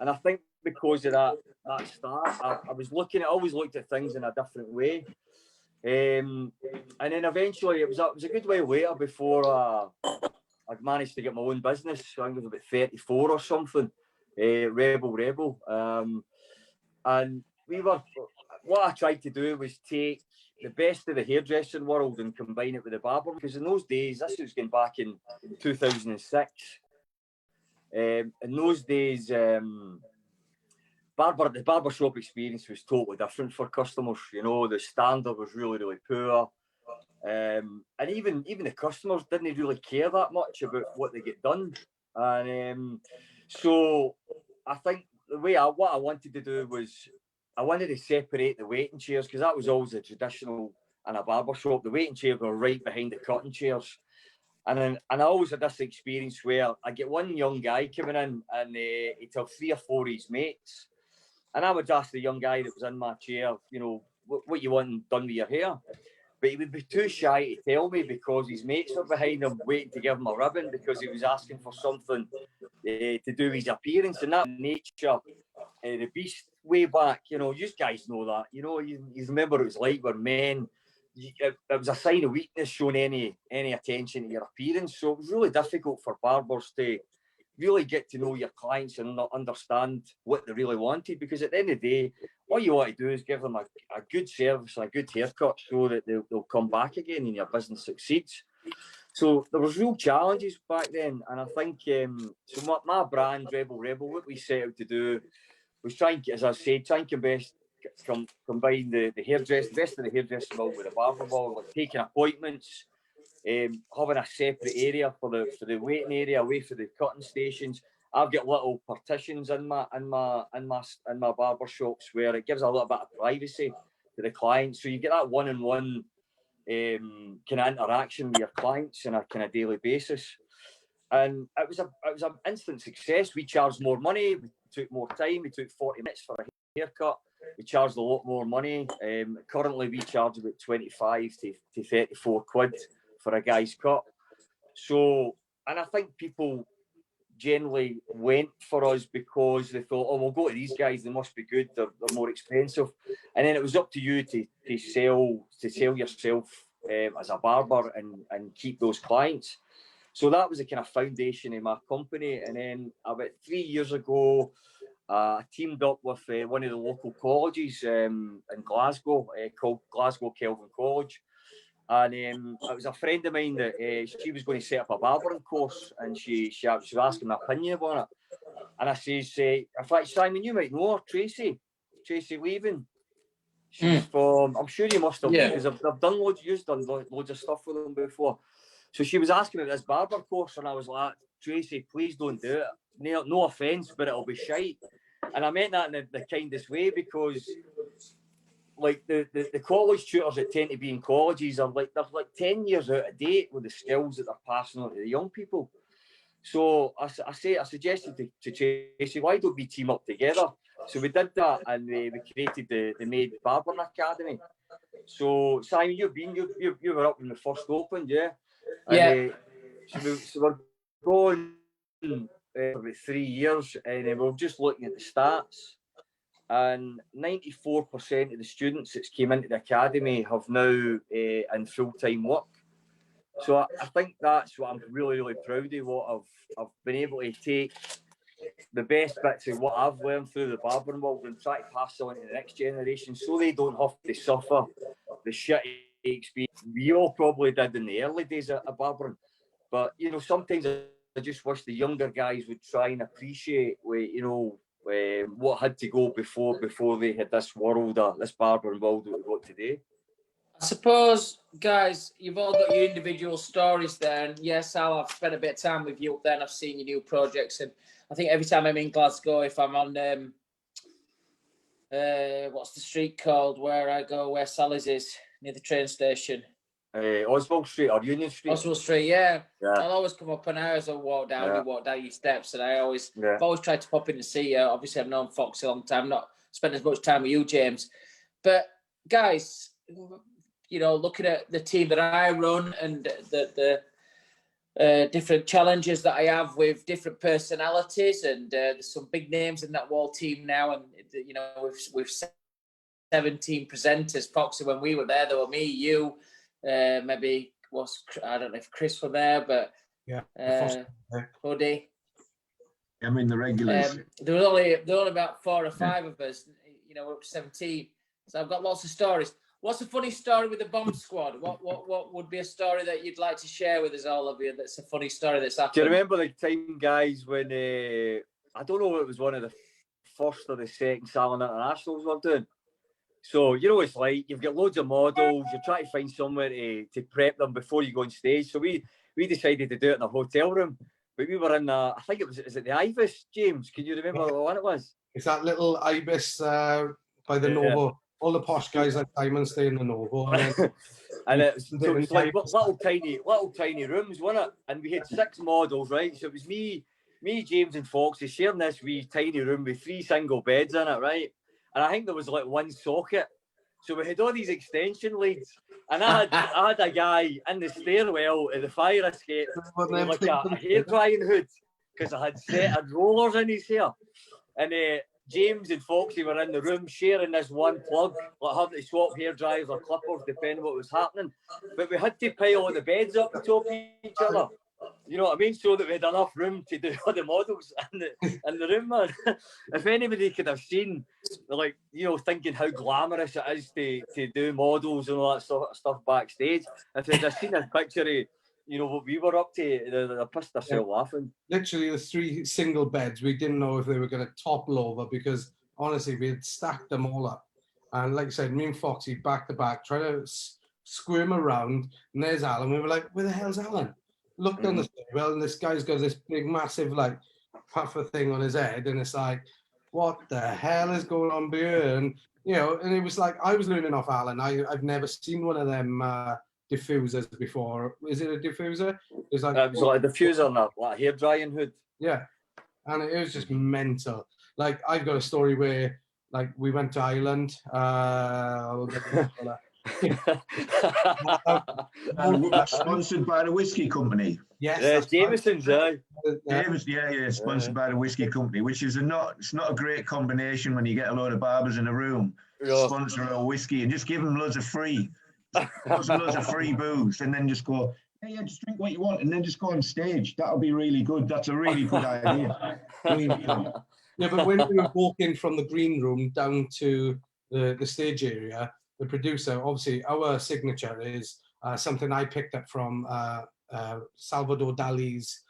And I think because of that start, I was always looked at things in a different way. And then eventually, it was a good while later before I managed to get my own business. I think it was about 34 or something, Rebel. And what I tried to do was take the best of the hairdressing world and combine it with the barber, because in those days, this was going back in 2006. In those days, the barbershop experience was totally different for customers. The standard was really, really poor. And even the customers didn't really care that much about what they get done. And so I think what I wanted to do was I wanted to separate the waiting chairs, because that was always the traditional in a barber shop. The waiting chairs were right behind the cutting chairs. And I always had this experience where I get one young guy coming in, and he'd tell 3 or 4 of his mates. And I would ask the young guy that was in my chair, what you want done with your hair? But he would be too shy to tell me, because his mates were behind him waiting to give him a ribbon, because he was asking for something to do with his appearance. And that nature, the beast way back, you guys know that. You remember what it was like where men, it was a sign of weakness showing any attention to your appearance. So it was really difficult for barbers to really get to know your clients and understand what they really wanted, because at the end of the day, all you want to do is give them a good service and a good haircut so that they'll come back again and your business succeeds. So there was real challenges back then, and I think so my brand Rebel, what we set out to do was try and combine the best of the hairdressing world with the barber world, like taking appointments, having a separate area for the waiting area away from the cutting stations. I've got little partitions in my barber shops where it gives a little bit of privacy to the client. So you get that one-on-one kind of interaction with your clients on a kind of daily basis. And it was an instant success. We charged more money, we took more time, we took 40 minutes for a haircut. We charged a lot more money. Currently, we charge about 25 to 34 quid for a guy's cut. So, and I think people generally went for us because they thought, oh, we'll go to these guys, they must be good, they're more expensive. And then it was up to you to sell yourself as a barber and keep those clients. So that was the kind of foundation in my company. And then about 3 years ago, I teamed up with one of the local colleges in Glasgow called Glasgow Kelvin College. And it was a friend of mine that she was going to set up a barbering course, and she was asking my opinion about it. And I says, in fact, Simon, you might know her, Tracy Leaving. She's from, I'm sure you must have, because I've done loads of stuff with them before. So she was asking me about this barber course, and I was like, Tracy, please don't do it. No offence, but it'll be shite. And I meant that in the kindest way, because like the college tutors that tend to be in colleges are like, they're like 10 years out of date with the skills that they're passing on to the young people. So I suggested to Tracy, why don't we team up together? So we did that, and we created the Made Barbering Academy. So Simon, you were up when we first opened, yeah? And, so we're going for about 3 years, and we're just looking at the stats. And 94% of the students that came into the academy have now in full-time work. So I think that's what I'm really, really proud of, what I've been able to take the best bits of what I've learned through the barbering world and try to pass on to the next generation, so they don't have to suffer the shitty experience we all probably did in the early days of barbering. But, you know, sometimes I just wish the younger guys would try and appreciate, what had to go before they had this world, this barbering world that we've got today. I suppose, guys, you've all got your individual stories there, and yes, I've spent a bit of time with you up there, and I've seen your new projects, and I think every time I'm in Glasgow, if I'm on what's the street called where I go, where Sally's is, near the train station? Oswald Street or Union Street. Oswald Street, yeah. I'll always come up, and I always walk down. You walk down your steps, and I've always tried to pop in and see you. Obviously, I've known Foxy a long time, not spent as much time with you, James. But guys, you know, looking at the team that I run and the different challenges that I have with different personalities, and there's some big names in that Wahl team now, and you know, with 17 presenters. Foxy, when we were there were me, you. Maybe I don't know if Chris were there, but Hoodie. I mean the regulars. There were only about 4 or 5 of us. You know, we're up to 17. So I've got lots of stories. What's a funny story with the B.O.M.B Squad? What would be a story that you'd like to share with us, all of you? That's a funny story that's happened. Do you remember the time, guys, when I don't know if it was one of the first or the second Salon Internationals we're doing? So, you know, it's like you've got loads of models, you're trying to find somewhere to prep them before you go on stage. So we decided to do it in a hotel room. But we were in I think is it the Ibis, James? Can you remember what one it was? It's that little Ibis by the Novo. All the posh guys like Simon stay in the Novo. And it was like little tiny rooms, wasn't it? And we had 6 models, right? So it was me, James and Foxy sharing this wee tiny room with 3 single beds in it, right? And I think there was like 1 socket. So we had all these extension leads. And I had a guy in the stairwell of the fire escape with like a hair drying hood, because I had rollers in his hair. And James and Foxy were in the room sharing this 1 plug, like having to swap hair dryers or clippers depending on what was happening. But we had to pile all the beds up on top of each other. You know what I mean? So that we had enough room to do all the models in the room, man. If anybody could have seen, like, you know, thinking how glamorous it is to do models and all that sort of stuff backstage, if they'd have seen a picture of, you know, what we were up to, they pissed themselves laughing. Literally, the 3 single beds, we didn't know if they were going to topple over, because honestly, we had stacked them all up. And like I said, me and Foxy back to back, trying to squirm around, and there's Alan. We were like, where the hell's Alan? Looked on the stairwell, and this guy's got this big, massive, like, puffer thing on his head, and it's like, what the hell is going on here? And, you know, and it was like, I was learning off Alan. I've never seen one of them diffusers before. Is it a diffuser? It's like, It was like a diffuser and like a hair drying hood. yeah. And it was just mental. Like, I've got a story where, like, we went to Ireland. Sponsored by the whiskey company. Yes, Jameson's, Sponsored by the whiskey company, which is it's not a great combination when you get a load of barbers in a room, sponsor a whiskey and just give them loads of free booze, and then just go, hey, yeah, just drink what you want, and then just go on stage. That'll be really good. That's a really good idea. Yeah, but when we were walking from the green room down to the stage area, the producer, obviously, our signature is something I picked up from Salvador Dali's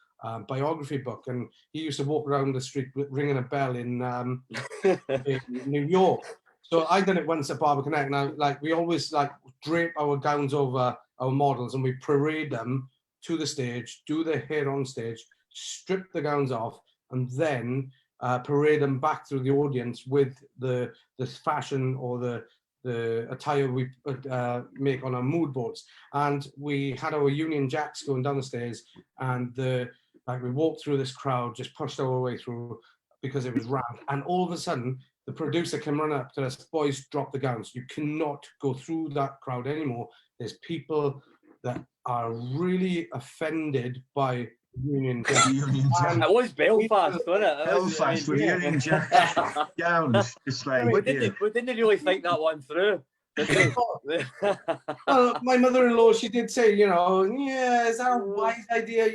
biography book, and he used to walk around the street ringing a bell in New York. So I done it once at Barber Connect. Now, like, we always like drape our gowns over our models, and we parade them to the stage, do their hair on stage, strip the gowns off, and then parade them back through the audience with the fashion or the attire we make on our mood boards. And we had our Union Jacks going down the stairs, and we walked through this crowd, just pushed our way through because it was rammed. And all of a sudden, the producer came running up to us, boys, drop the gowns. You cannot go through that crowd anymore. There's people that are really offended by Union Jack. It was Belfast, wasn't it? Belfast with Union Jack gowns. It's like, we didn't really think that one through. Well, my mother-in-law, she did say, you know, yeah, is that a wise idea?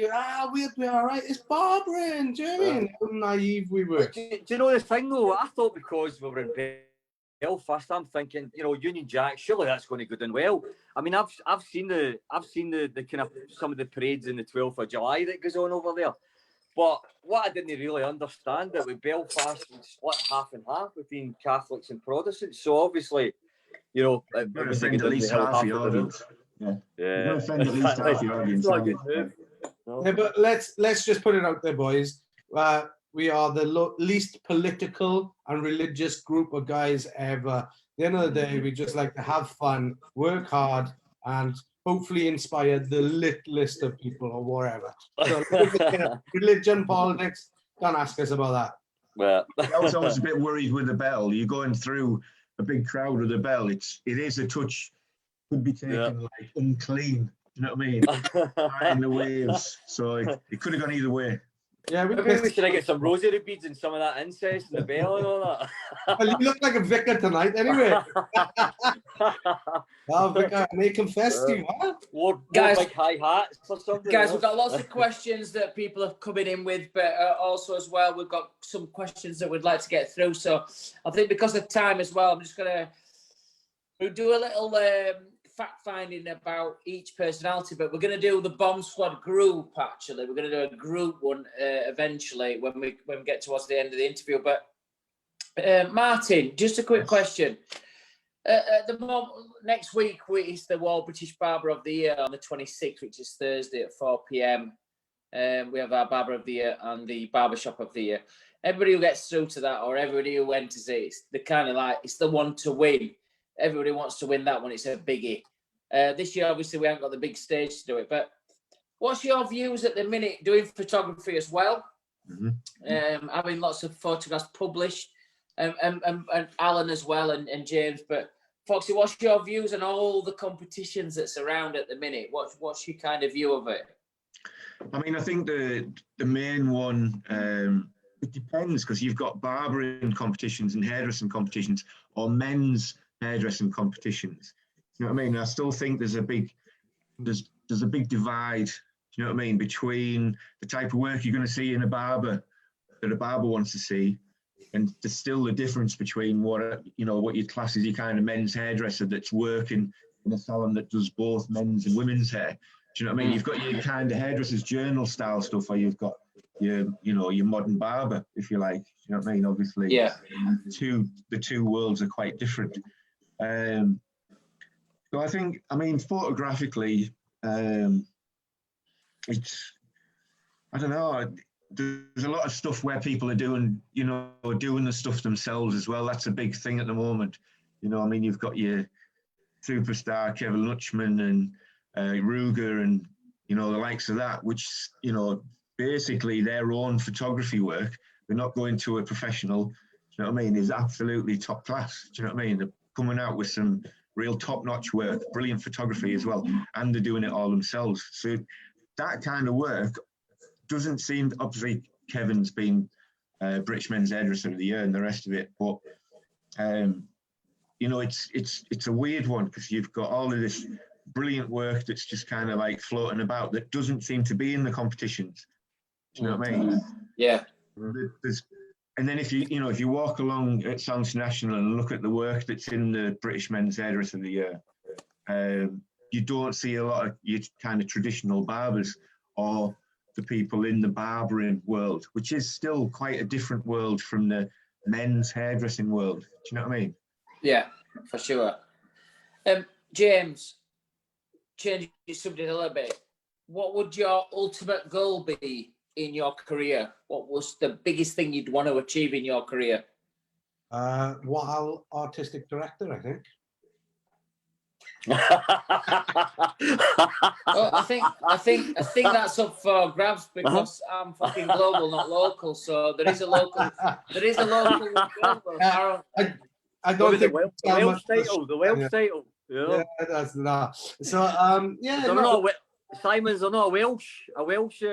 We'll be all right. It's barbering. Do you know what I mean? How naive we were. Do you know the thing though? I thought because we were in Belfast, I'm thinking, you know, Union Jack, surely that's going to go down well. I mean, I've seen the kind of some of the parades in the 12th of July that goes on over there. But what I didn't really understand that with Belfast, it's split half and half between Catholics and Protestants. So obviously, you know, it was at least half the audience. Yeah. Offend at least half the audience. It's not a good move. No. Yeah, but let's just put it out there, boys. We are the least political and religious group of guys ever. At the end of the day, we just like to have fun, work hard, and hopefully inspire the littlest of people or whatever. So religion, politics, don't ask us about that. Well, I was always a bit worried with the bell. You're going through a big crowd with the bell. It is a touch, could be taken like unclean. You know what I mean? Right in the waves. So it could have gone either way. Yeah, maybe we should get some rosary beads and some of that incense and the bell and all that. Well, you look like a vicar tonight, anyway. Oh, vicar, may confess to you, huh? Or Guys, big high hats or something. Guys, we've got lots of questions that people are coming in with, but also as well, we've got some questions that we'd like to get through. So I think because of time as well, I'm just going to do a little fact finding about each personality, but we're going to do the B.O.M B Squad group. Actually, we're going to do a group one eventually when we get towards the end of the interview. But Martin, just a quick question. At the moment, next week is the Wahl British Barber of the Year on the 26th, which is Thursday at 4 p.m. We have our Barber of the Year and the Barbershop of the Year. Everybody who gets through to that, or everybody who enters it, they're kind of like, it's the one to win. Everybody wants to win that one. It's a biggie. This year, obviously, we haven't got the big stage to do it. But what's your views at the minute doing photography as well? Mm-hmm. Having lots of photographs published, and Alan as well, and James. But Foxy, what's your views on all the competitions that's around at the minute? What's your kind of view of it? I mean, I think the main one, it depends, because you've got barbering competitions and hairdressing competitions, or men's hairdressing competitions. You know what I mean? I still think there's a big divide, you know what I mean, between the type of work you're going to see in a barber that a barber wants to see, and there's still the difference between what you'd class as your kind of men's hairdresser that's working in a salon that does both men's and women's hair. Do you know what I mean? You've got your kind of hairdresser's journal style stuff, or you've got your modern barber, if you like. You know what I mean? Obviously, yeah. The two worlds are quite different. So I think, I mean, photographically, it's, I don't know, there's a lot of stuff where people are doing, you know, doing the stuff themselves as well. That's a big thing at the moment. You know, I mean, you've got your superstar Kevin Lutchman and Ruger and, you know, the likes of that, which, you know, basically their own photography work, they're not going to a professional, do you know what I mean, is absolutely top class. Do you know what I mean? They're coming out with some real top-notch work, brilliant photography as well, and they're doing it all themselves. So that kind of work doesn't seem, obviously Kevin's been British Men's Hairdresser of the Year and the rest of it, but you know, it's a weird one because you've got all of this brilliant work that's just kind of like floating about that doesn't seem to be in the competitions. Do you know what I mean? Yeah. And then if you walk along at Sounds National and look at the work that's in the British Men's Hairdresser of the Year, you don't see a lot of your kind of traditional barbers or the people in the barbering world, which is still quite a different world from the men's hairdressing world. Do you know what I mean? Yeah, for sure. James, changing the subject a little bit, what would your ultimate goal be in your career? What was the biggest thing you'd want to achieve in your career? Wahl artistic director, I think. Well, I think that's up for grabs because I'm fucking global, not local. So there is a local. I don't think the Welsh title. The Welsh title. Yeah, that's not. So yeah. Simon's not a Welsh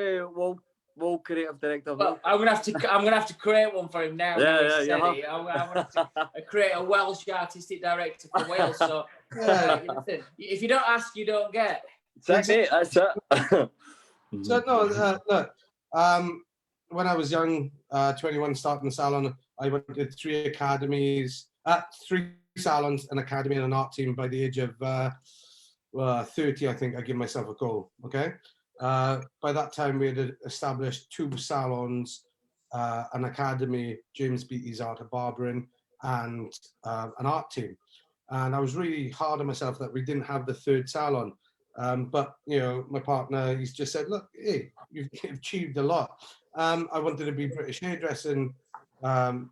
Wahl creative director. Well, I'm gonna have to create one for him now. Yeah. I'm gonna have to create a Welsh artistic director for Wales. So if you don't ask, you don't get. That's it. That's it. So no, look. When I was young, 21, starting the salon, I went to 3 academies, 3 salons, an academy, and an art team. By the age of 30, I think I give myself a goal. Okay. By that time, we had established 2 salons, an academy, James Beattie's Art of Barbering, and an art team. And I was really hard on myself that we didn't have the 3rd salon. But, you know, my partner, he's just said, look, hey, you've achieved a lot. I wanted to be British Hairdressing, you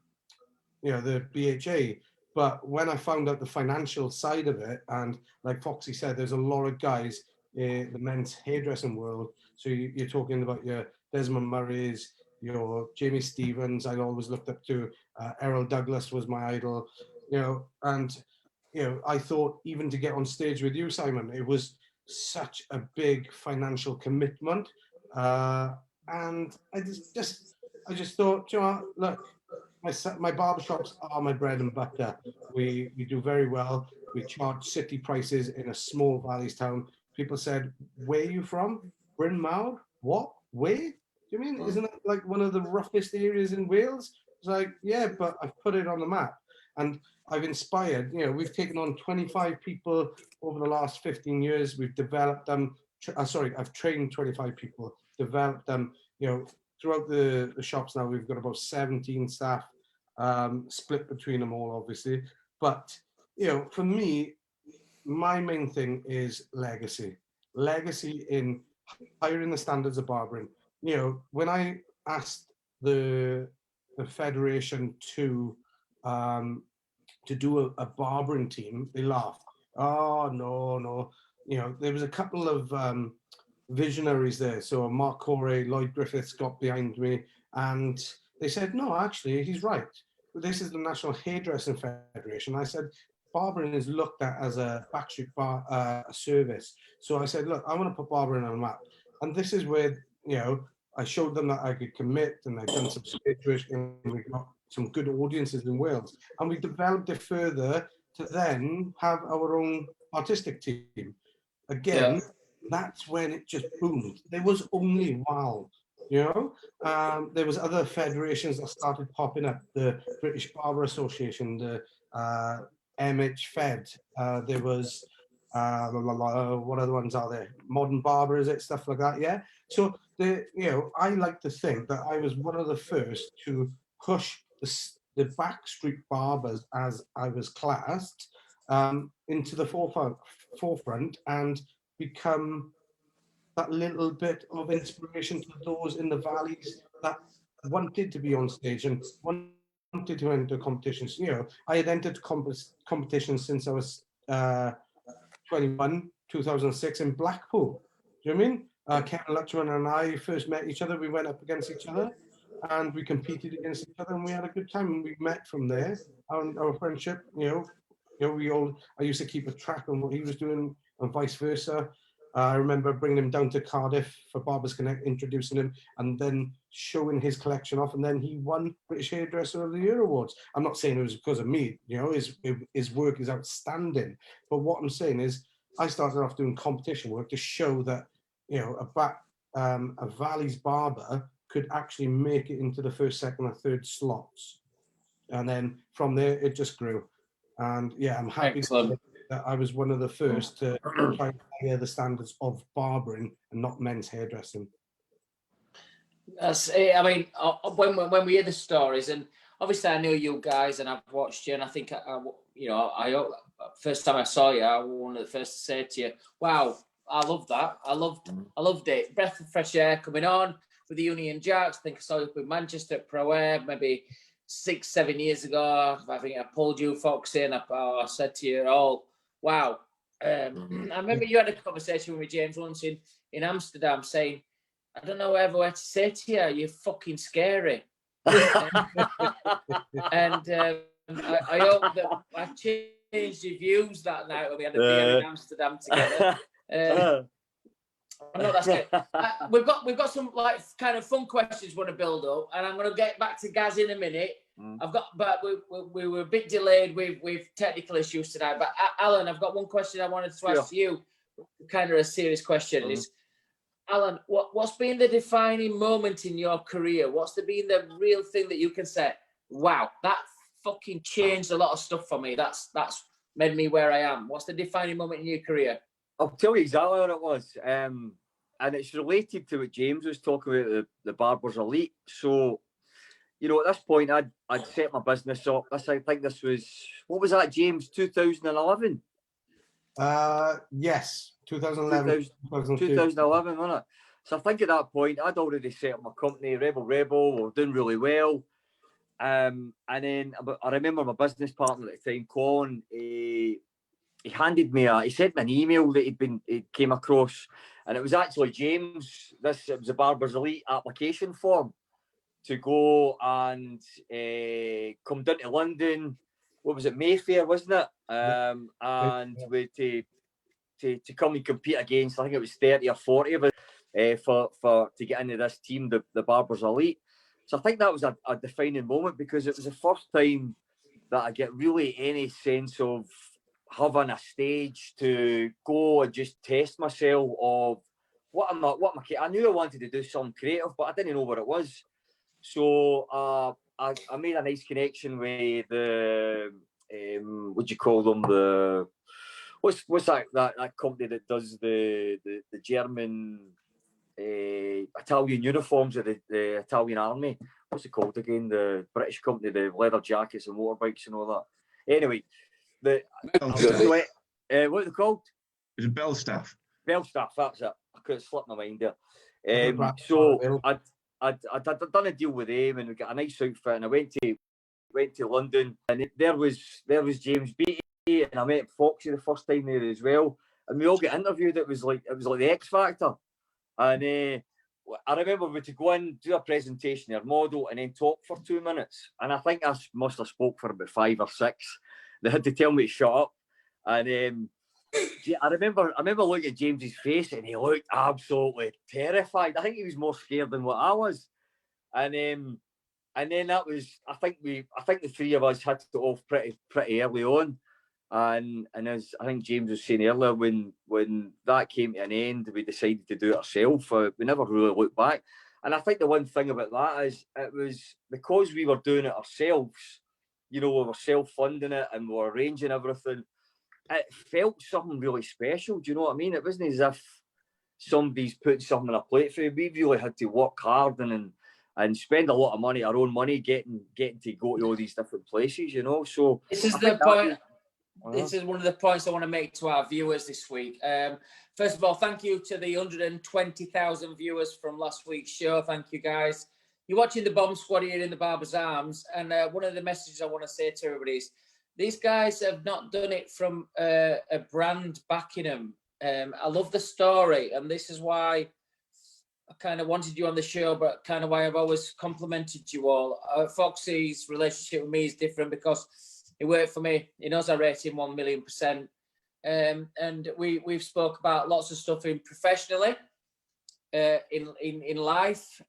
know, the BHA. But when I found out the financial side of it, and like Foxy said, there's a lot of guys in the men's hairdressing world. So you're talking about your Desmond Murray's, your Jamie Stevens. I always looked up to. Errol Douglas was my idol, you know. And you know, I thought even to get on stage with you, Simon, it was such a big financial commitment. And I just thought, you know, look, my barbershops are my bread and butter. We do very well. We charge city prices in a small valleys town. People said, where are you from? Bryn Mawr? What? Where? Do you mean? Isn't it like one of the roughest areas in Wales? It's like, yeah, but I've put it on the map. And I've inspired, you know, we've taken on 25 people over the last 15 years. We've developed them. I've trained 25 people, developed them, you know, throughout the shops now. We've got about 17 staff, split between them all, obviously. But, you know, for me, my main thing is legacy. Legacy in hiring the standards of barbering. You know, when I asked the federation to do a barbering team, they laughed. Oh, no. You know, there was a couple of visionaries there. So Mark Corey, Lloyd Griffiths got behind me, and they said, no, actually, he's right. This is the National Hairdressing Federation. I said, barbering is looked at as a backstreet service. So I said, look, I want to put barbering on the map. And this is where, you know, I showed them that I could commit, and I've done some stage work, and we got some good audiences in Wales. And we developed it further to then have our own artistic team. Again, that's when it just boomed. There was only Wahl, you know. There was other federations that started popping up, the British Barber Association, the MH Fed. There was, what other ones are there? Modern Barber, is it? Stuff like that, yeah. So, you know, I like to think that I was one of the first to push the backstreet barbers, as I was classed, into the forefront and become that little bit of inspiration to those in the valleys that wanted to be on stage and wanted to enter competitions. You know, I had entered competitions since I was 21, 2006 in Blackpool. Do you know what I mean? Ken Lutchman and I first met each other. We went up against each other and we competed against each other and we had a good time. And we met from there. Our friendship, I used to keep a track on what he was doing and vice versa. I remember bringing him down to Cardiff for Barbers Connect, introducing him, and then showing his collection off. And then he won British Hairdresser of the Year awards. I'm not saying it was because of me. You know, his work is outstanding. But what I'm saying is, I started off doing competition work to show that, you know, a Valley's barber could actually make it into the first, second, or third slots. And then from there, it just grew. And yeah, I'm happy that I was one of the first to try and higher the standards of barbering and not men's hairdressing. That's it. I mean, when we hear the stories, and obviously I knew you guys and I've watched you, and I think I first time I saw you, I was one of the first to say to you, "Wow, I love that. I loved it. Breath of fresh air coming on with the Union Jacks. I think I saw you up in Manchester at Pro Air maybe 6-7 years ago. I think I pulled you folks in. I said to you all, wow." I remember you had a conversation with me, James, once in Amsterdam, saying, "I don't know ever where to say to you, you're fucking scary." And I hope that I changed your views that night when we had a beer in Amsterdam together. I know that's good. We've got some like kind of fun questions we want to build up, and I'm going to get back to Gaz in a minute. But we were a bit delayed with technical issues tonight. But Alan, I've got one question I wanted to ask you, kind of a serious question. Is Alan, what's been the defining moment in your career? What's been the real thing that you can say, wow, that fucking changed a lot of stuff for me. That's made me where I am. What's the defining moment in your career? I'll tell you exactly what it was. And it's related to what James was talking about, the Barbers Elite. So, you know, at this point, I'd set my business up. I think this was, what was that, James, 2011? Yes, 2011. 2011, wasn't it? So I think at that point, I'd already set up my company, Rebel. We were doing really well. And then I remember my business partner at the time, Colin, he handed me he sent me an email that he came across, and it was actually James. It was a Barbers Elite application form to go and come down to London. What was it, Mayfair, wasn't it? And to come and compete against, I think it was 30 or 40 of us to get into this team, the Barbers Elite. So I think that was a defining moment, because it was the first time that I get really any sense of having a stage to go and just test myself of what am I knew I wanted to do something creative, but I didn't know what it was. So I made a nice connection with the what do you call them, the what's that company that does the German Italian uniforms of the Italian army. What's it called again? The British company, the leather jackets and motorbikes and all that. Anyway, what are they called? Is it Belstaff? Belstaff, that's it. I could have slipped my mind there. So I'd done a deal with them, and we got a nice outfit, and I went to London, and there was James Beattie, and I met Foxy the first time there as well, and we all got interviewed. It was like the X Factor, and I remember we to go in, do a presentation, their model, and then talk for 2 minutes, and I think I must have spoke for about 5 or 6. They had to tell me to shut up, and I remember looking at James's face, and he looked absolutely terrified. I think he was more scared than what I was, and then that was, I think the three of us had to go off pretty early on, and as I think James was saying earlier, when that came to an end, we decided to do it ourselves. We never really looked back, and I think the one thing about that is it was because we were doing it ourselves. You know, we were self-funding it and we were arranging everything. It felt something really special. Do you know what I mean? It wasn't as if somebody's putting something on a plate for you. We really had to work hard and spend a lot of money, our own money, getting to go to all these different places. You know, so this is the point. this is one of the points I want to make to our viewers this week. First of all, thank you to the 120,000 viewers from last week's show. Thank you, guys. You're watching the B.O.M B Squad here in the Barber's Arms, and one of the messages I want to say to everybody is these guys have not done it from a brand backing them. I love the story, and this is why I kind of wanted you on the show, but kind of why I've always complimented you all. Foxy's relationship with me is different because he worked for me. He knows I rate him 1,000,000%. And we've spoke about lots of stuff in professionally, in life,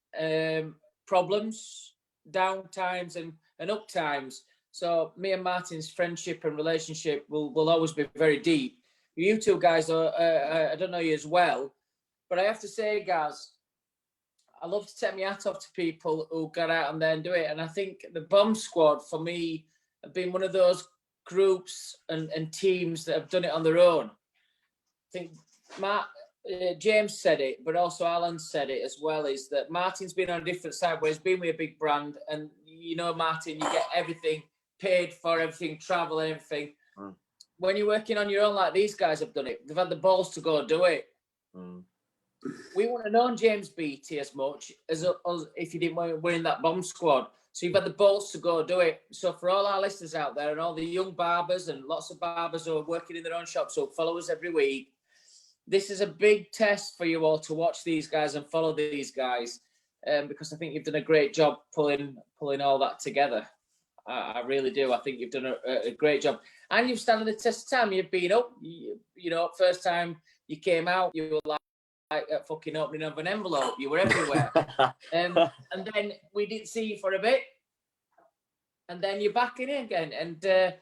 problems, down times and up times. So me and Martin's friendship and relationship will always be very deep. You two guys are, I don't know you as well, but I have to say, guys, I love to take my hat off to people who got out and then do it. And I think the B.O.M B Squad, for me, have been one of those groups and teams that have done it on their own. I think James said it, but also Alan said it as well, is that Martin's been on a different side where he's been with a big brand. And, you know, Martin, you get everything paid for, everything, travel and everything. Mm. When you're working on your own like these guys have done it, they've had the balls to go do it. Mm. We wouldn't have known James Beattie as much as if you didn't win that B.O.M B Squad. So you've had the balls to go do it. So for all our listeners out there and all the young barbers and lots of barbers who are working in their own shops who follow us every week, this is a big test for you all to watch these guys and follow these guys, because I think you've done a great job pulling all that together. I really do. I think you've done a great job. And you've stood the test of time. You've been up, you know, first time you came out, you were like a fucking opening of an envelope. You were everywhere. And then we didn't see you for a bit. And then you're back in again. And do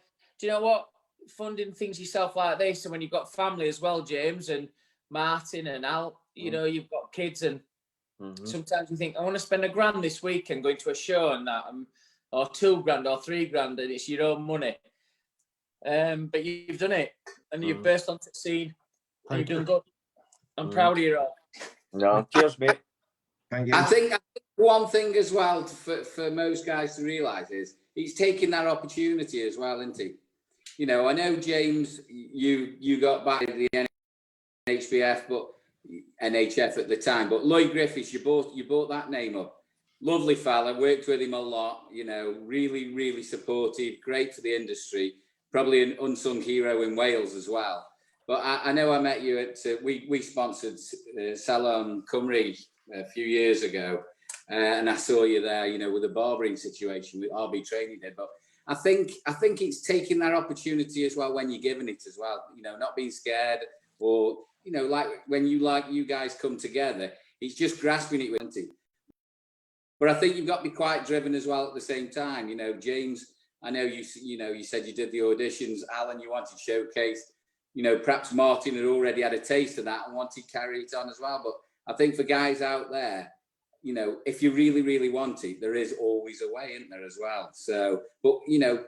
you know what? Funding things yourself like this, and when you've got family as well, James and Martin and Al, you know, you've got kids, and sometimes you think, I want to spend $1,000 this weekend going to a show and that, or $2,000 or $3,000, and it's your own money. But you've done it, and you've burst onto the scene, and you've done good. I'm proud of you all. No, cheers, mate. Thank you. I think one thing as well for most guys to realise is he's taking that opportunity as well, isn't he? You know, I know, James, you got back to the NHBF, but NHF at the time, but Lloyd Griffiths, you brought that name up. Lovely fella, worked with him a lot, you know, really, really supportive, great for the industry, probably an unsung hero in Wales as well. But I know I met you at, we sponsored Salon Cymru a few years ago, and I saw you there, you know, with the barbering situation with RB Training did. But I think it's taking that opportunity as well when you're giving it as well, you know, not being scared, or, you know, like when you guys come together, it's just grasping it with it. But I think you've got to be quite driven as well at the same time. You know, James, I know you said you did the auditions. Alan, you wanted to showcase. You know, perhaps Martin had already had a taste of that and wanted to carry it on as well. But I think for guys out there, you know, if you really, really want it, there is always a way, isn't there, as well? So, but, you know,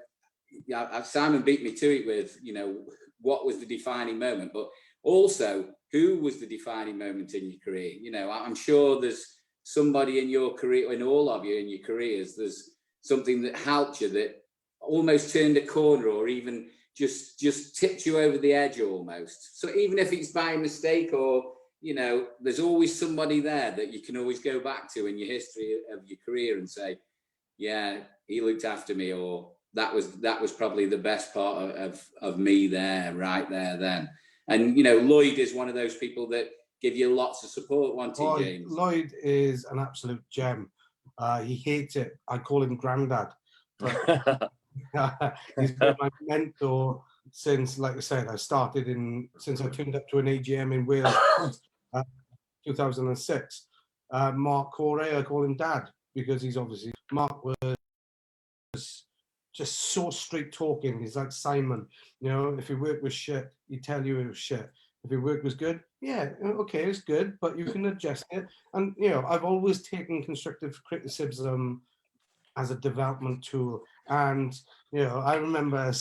Simon beat me to it with, you know, what was the defining moment, but also who was the defining moment in your career? You know, I'm sure there's somebody in your career, in all of you in your careers, there's something that helped you, that almost turned a corner, or even just tipped you over the edge almost. So even if it's by mistake, or, you know, there's always somebody there that you can always go back to in your history of your career and say, yeah, he looked after me, or that was probably the best part of me there, right there then. And, you know, Lloyd is one of those people that give you lots of support, won't he, James? Lloyd is an absolute gem. He hates it. I call him Grandad. But he's been my mentor since, like I said, since I turned up to an AGM in Wales, 2006. Mark Corey, I call him Dad, because he's obviously, Mark was just so straight talking. He's like Simon, you know, if your work was shit, he'd tell you it was shit. If your work was good, yeah, okay, it's good, but you can adjust it. And, you know, I've always taken constructive criticism as a development tool. And, you know, I remember,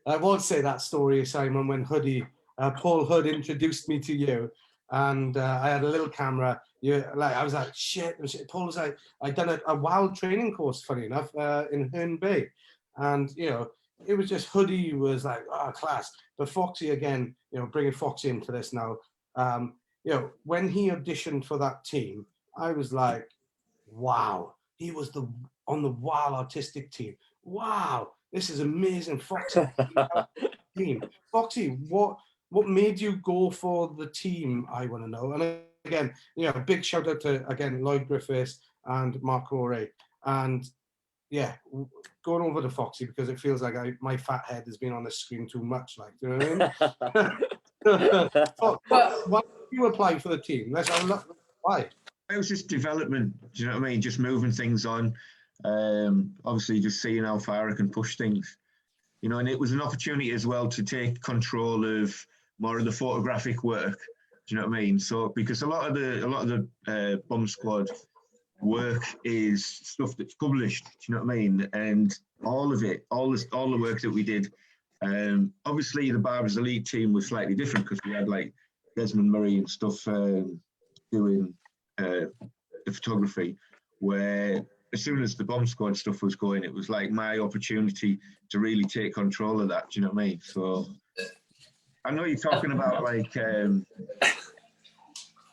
I won't say that story, Simon, when Paul Hood introduced me to you, and I had a little camera. I was like, shit. Paul was like, I'd done a Wahl training course, funny enough, in Herne Bay. And, you know, it was just Hoodie was like, class. But Foxy, again, you know, bringing Foxy into this now, you know, when he auditioned for that team, I was like, wow, he was on the Wahl artistic team. Wow, this is amazing. Foxy team. Foxy, what made you go for the team? I want to know. And again, you know, big shout out to, again, Lloyd Griffiths and Mark O'Reilly. And yeah, going over to Foxy, because it feels like my fat head has been on the screen too much. Like, do you know what I mean? Why did you apply for the team? Why? It was just development. Do you know what I mean? Just moving things on. Obviously, just seeing how far I can push things. You know, and it was an opportunity as well to take control of more of the photographic work. Do you know what I mean? So because a lot of the B.O.M B Squad work is stuff that's published. Do you know what I mean? And all of it, all the work that we did. Obviously, the Barbers Elite team was slightly different because we had like Desmond Murray and stuff doing the photography. Where as soon as the B.O.M B Squad stuff was going, it was like my opportunity to really take control of that. Do you know what I mean? So I know you're talking about like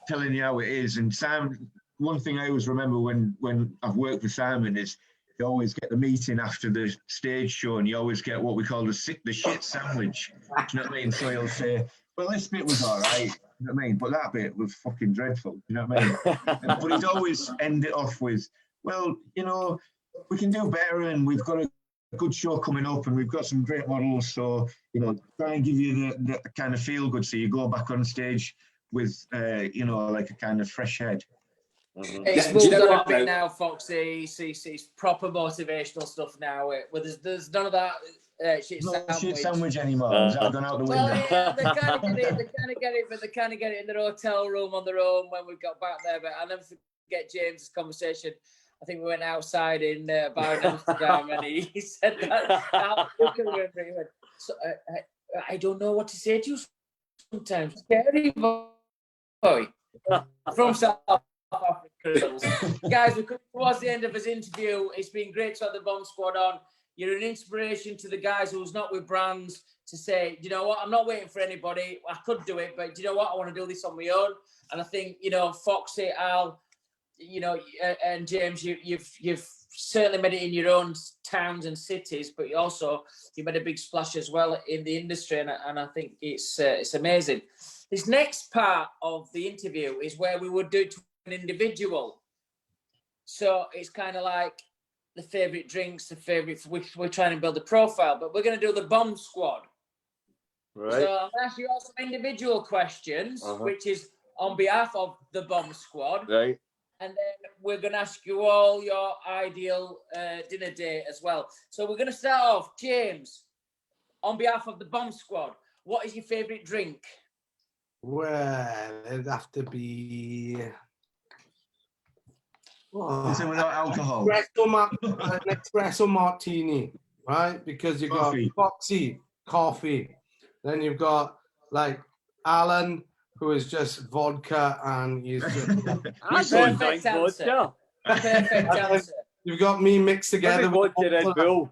telling you how it is. And Sam, one thing I always remember when I've worked with Simon is you always get the meeting after the stage show, and you always get what we call the shit sandwich. Do you know what I mean? So he'll say, well, this bit was all right. You know what I mean? But that bit was fucking dreadful. You know what I mean? But he'd always end it off with, well, you know, we can do better, and we've got a good show coming up, and we've got some great models. So, you know, try and give you the kind of feel good, so you go back on stage with, you know, like a kind of fresh head. It's moved on a bit now, Foxy. It's proper motivational stuff now. There's none of that shit sandwich. Shit sandwich anymore. Has that gone out the window? Well, yeah, they kind of get it, but they kind of get it in their hotel room on their own when we got back there. But I'll never forget James's conversation. I think we went outside in a bar in Amsterdam, and he said that. He went, so, I don't know what to say to you sometimes. Scary boy from South Africa. Guys, we're coming towards the end of his interview. It's been great to have the B.O.M B Squad on. You're an inspiration to the guys who's not with brands to say, you know what, I'm not waiting for anybody. I could do it, but you know what, I want to do this on my own. And I think, you know, Foxy, Al, you know, and James, you've certainly made it in your own towns and cities, but you made a big splash as well in the industry, and I think it's amazing. This next part of the interview is where we would do to an individual. So it's kind of like the favorite drinks, the favorite. We're trying to build a profile, but we're going to do the B.O.M B Squad. Right. So I'll ask you all some individual questions, which is on behalf of the B.O.M B Squad. Right. And then we're going to ask you all your ideal dinner date as well. So we're going to start off. James, on behalf of the B.O.M B Squad, what is your favourite drink? Well, it'd have to be... Is it without alcohol? An espresso martini, right? Because you've got Foxy, coffee. Then you've got, like, Alan, who is just vodka, and he's just... Perfect answer. Perfect answer. You've got me mixed together. Vodka Red Bull.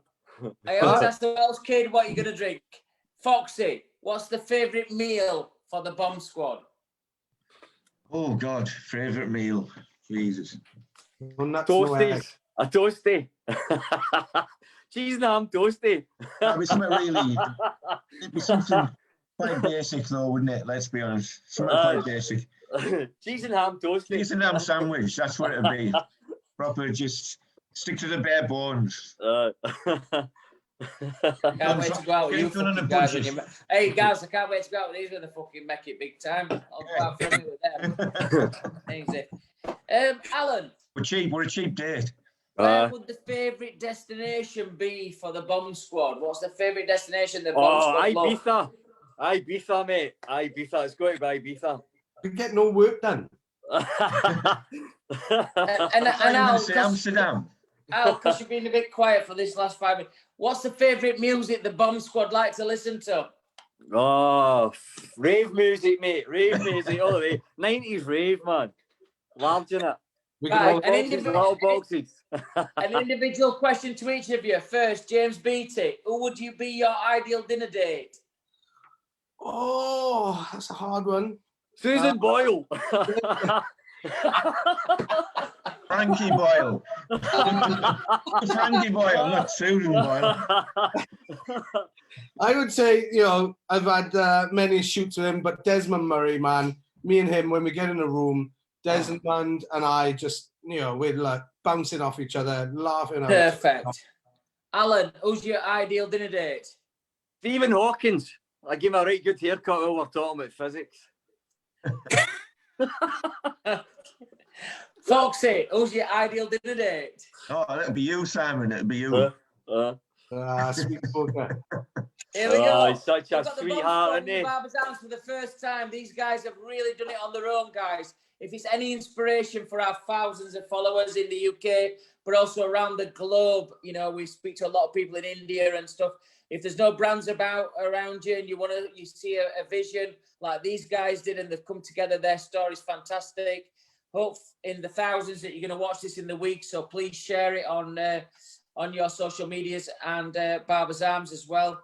I always ask the Welsh kid, what are you going to drink? Foxy, what's the favourite meal for the B.O.M B Squad? Oh, God, favourite meal. Jesus. Toasties. A toasty. Cheese and ham toasty. That'd be something really... It'd be something... Quite basic though, wouldn't it? Let's be honest. Something quite basic. Cheese and ham toast. Cheese and ham sandwich, that's what it'd be. Proper, just stick to the bare bones. Can't wait to go out with you fucking guys. Hey guys, I can't wait to go out with these when they fucking make it big time. I'll go out for with them. Easy. Alan. We're a cheap date. Where would the favourite destination be for the B.O.M B Squad? What's the favourite destination the B.O.M B Squad love? Ibiza, mate. Ibiza. It's going to be Ibiza. You get no work done. and Amsterdam. Al, because you've been a bit quiet for this last 5 minutes. What's the favourite music the B.O.M B Squad like to listen to? Oh, rave music, mate. Rave music all the way. 90s rave, man. Loved in it. We Right, can all, Little boxes. An individual question to each of you. First, James Beattie, who would you be your ideal dinner date? oh, that's a hard one. Susan Boyle. Frankie Boyle. Frankie Boyle, not Susan Boyle. I would say, you know, I've had many shoots with him, but Desmond Murray, man, me and him, when we get in a room, Desmond and I just, you know, we're like bouncing off each other, laughing. Perfect. Alan, who's your ideal dinner date? Stephen Hawkins. I give him a right good haircut while we're talking about physics. Foxy, who's your ideal dinner date? Oh, that'll be you, Simon. It'll be you. Sweet poker. Here we go. He's such a We've got the sweetheart, Bomb isn't he? Squad Barbers Arms for the first time. These guys have really done it on their own, guys. If it's any inspiration for our thousands of followers in the UK, but also around the globe, you know, we speak to a lot of people in India and stuff. If there's no brands around you and you see a vision like these guys did and they've come together, their story's fantastic. Hope in the thousands that you're going to watch this in the week, so please share it on your social medias and Barbers Arms as well.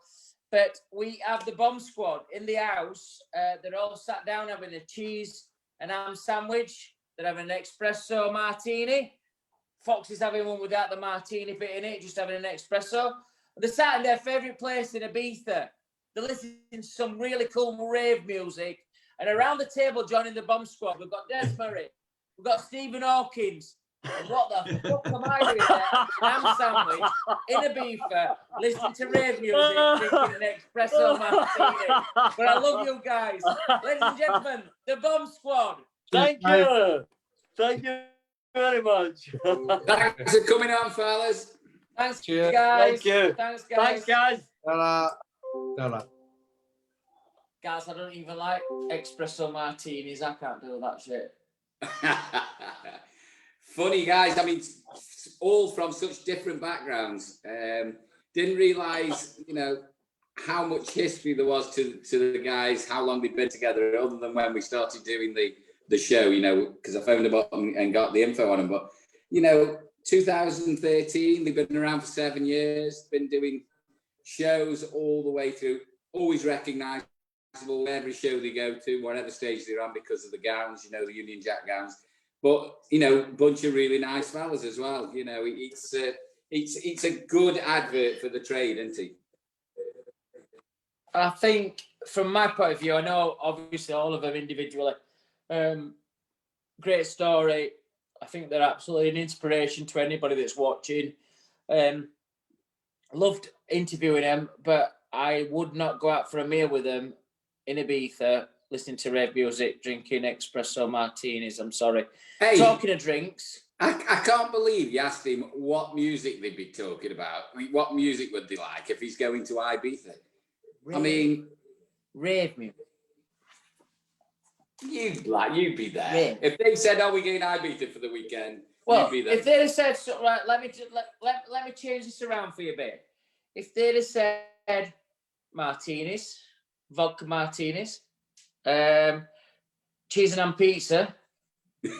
But we have the Bomb Squad in the house. They're all sat down having a cheese and ham sandwich. They're having an espresso martini. Fox is having one without the martini bit in it, just having an espresso. They're sat in their favourite place in Ibiza. They're listening to some really cool rave music. And around the table joining the Bomb Squad, we've got Des Murray, we've got Stephen Hawkins. And what the fuck am I doing there? Ham sandwich in Ibiza, listening to rave music, drinking an espresso martini. But I love you guys. Ladies and gentlemen, the Bomb Squad. Thank you. Thank you very much. Thanks for coming on, fellas. Thanks, Cheers. guys. Thank you. Thanks, guys. Thanks, guys. Ta-ra. Guys, I don't even like espresso martinis. I can't do that shit. Funny guys, I mean, all from such different backgrounds. Didn't realise, you know, how much history there was to the guys, how long they'd been together, other than when we started doing the show, you know, because I phoned them up and got the info on them. But, you know, 2013, they've been around for 7 years, been doing shows all the way through, always recognisable every show they go to, whatever stage they're on, because of the gowns, you know, the Union Jack gowns. But, you know, bunch of really nice fellas as well. You know, it's a good advert for the trade, isn't it? I think, from my point of view, I know obviously all of them individually. Great story. I think they're absolutely an inspiration to anybody that's watching. Loved interviewing them, but I would not go out for a meal with them in Ibiza, listening to rave music, drinking espresso martinis. I'm sorry. Hey, talking of drinks. I can't believe you asked him what music they'd be talking about. I mean, what music would they like if he's going to Ibiza? Rave, I mean, rave music. You'd be there. Rave. If they said, "Oh, we're going to Ibiza for the weekend," Well, you'd be there. if they'd have said, so, right, let me change this around for you a bit. If they'd have said martinis, vodka martinis, cheese and ham pizza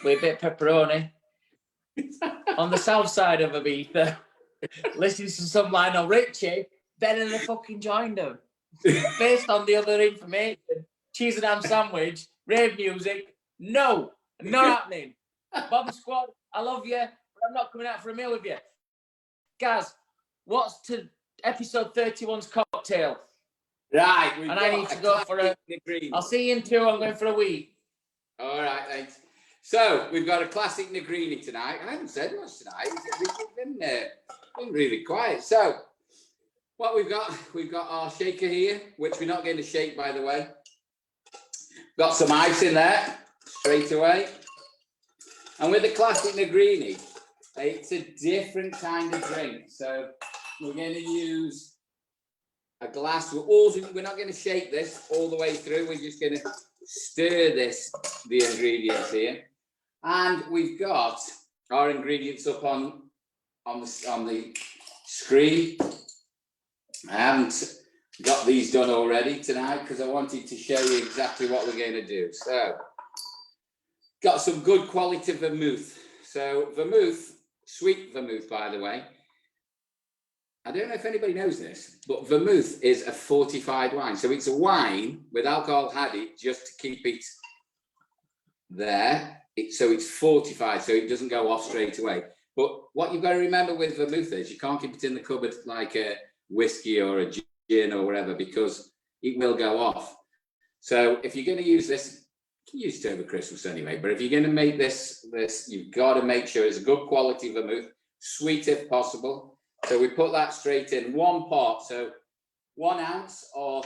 with a bit of pepperoni on the south side of Ibiza, listening to some Lionel Richie, then I'd have fucking joined them. Based on the other information, cheese and ham sandwich, rave music, no, not happening. Bomb Squad, I love you, but I'm not coming out for a meal with you. Guys, what's to episode 31's cocktail? Right, And I need to go for a... I'll see you in 2, I'm going for a week. All right, thanks. So, we've got a classic Negrini tonight. I haven't said much tonight. It's been really quiet. So, what we've got our shaker here, which we're not going to shake, by the way. Got some ice in there, straight away. And with the classic Negrini, it's a different kind of drink. So, we're going to use a glass. We're not going to shake this all the way through. We're just going to stir the ingredients here. And we've got our ingredients up on the screen. I haven't got these done already tonight because I wanted to show you exactly what we're going to do. So, got some good quality vermouth. So vermouth, sweet vermouth, by the way. I don't know if anybody knows this, but vermouth is a fortified wine. So it's a wine with alcohol added just to keep it there. So it's fortified, so it doesn't go off straight away. But what you've got to remember with vermouth is you can't keep it in the cupboard like a whiskey or a gin or whatever, because it will go off. So if you're going to use this, you can use it over Christmas anyway, but if you're going to make this, you've got to make sure it's a good quality vermouth, sweet if possible. So we put that straight in, 1 pot, so 1 ounce or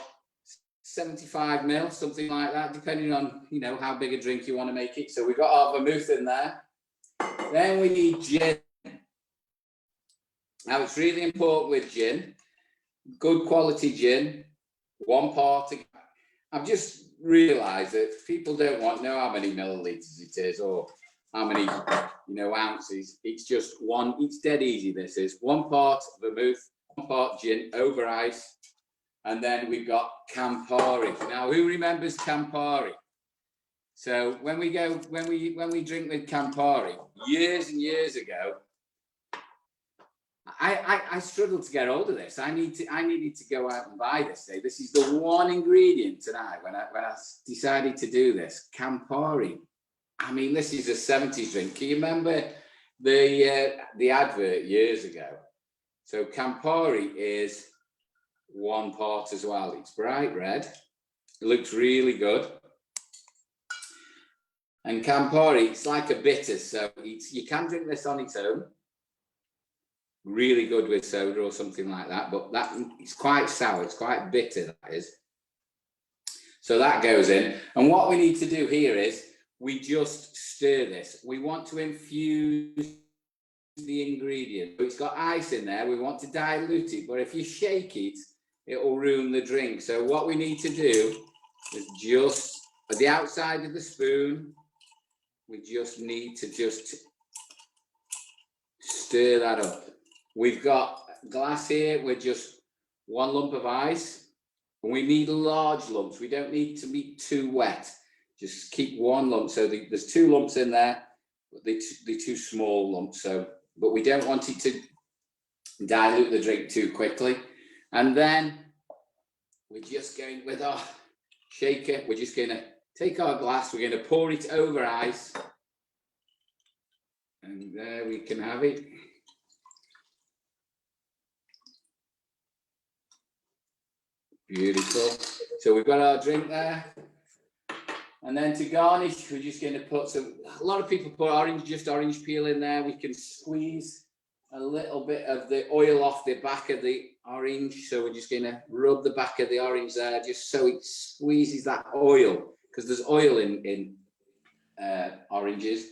75 ml, something like that, depending on, you know, how big a drink you want to make it. So we've got our vermouth in there. Then we need gin. Now it's really important with gin, good quality gin, 1 pot. I've just realised that people don't know how many millilitres it is or how many, you know, ounces. It's just one. It's dead easy. This is 1 pot vermouth, 1 pot gin over ice, and then we've got Campari. Now, who remembers Campari? So when we drink with Campari, years and years ago, I struggled to get hold of this. I needed to go out and buy this. This is the one ingredient tonight when I decided to do this. Campari. I mean, this is a 70s drink. Can you remember the advert years ago? So Campari is 1 pot as well. It's bright red. It looks really good. And Campari, it's like a bitter, so you can drink this on its own. Really good with soda or something like that, but it's quite sour. It's quite bitter, that is. So that goes in. And what we need to do here is we just stir this. We want to infuse the ingredient. It's got ice in there. We want to dilute it, but if you shake it, it will ruin the drink. So what we need to do is just at the outside of the spoon, we just need to just stir that up. We've got glass here with just 1 lump of ice, and we need large lumps. We don't need to be too wet. Just keep 1 lump. So there's 2 lumps in there, but they're 2 small lumps. So, but we don't want it to dilute the drink too quickly. And then we're just going with our shaker. We're just going to take our glass. We're going to pour it over ice, and there we can have it. Beautiful. So we've got our drink there. And then to garnish, we're just going to put a lot of people put orange peel in there. We can squeeze a little bit of the oil off the back of the orange. So we're just going to rub the back of the orange there, just so it squeezes that oil, because there's oil in oranges.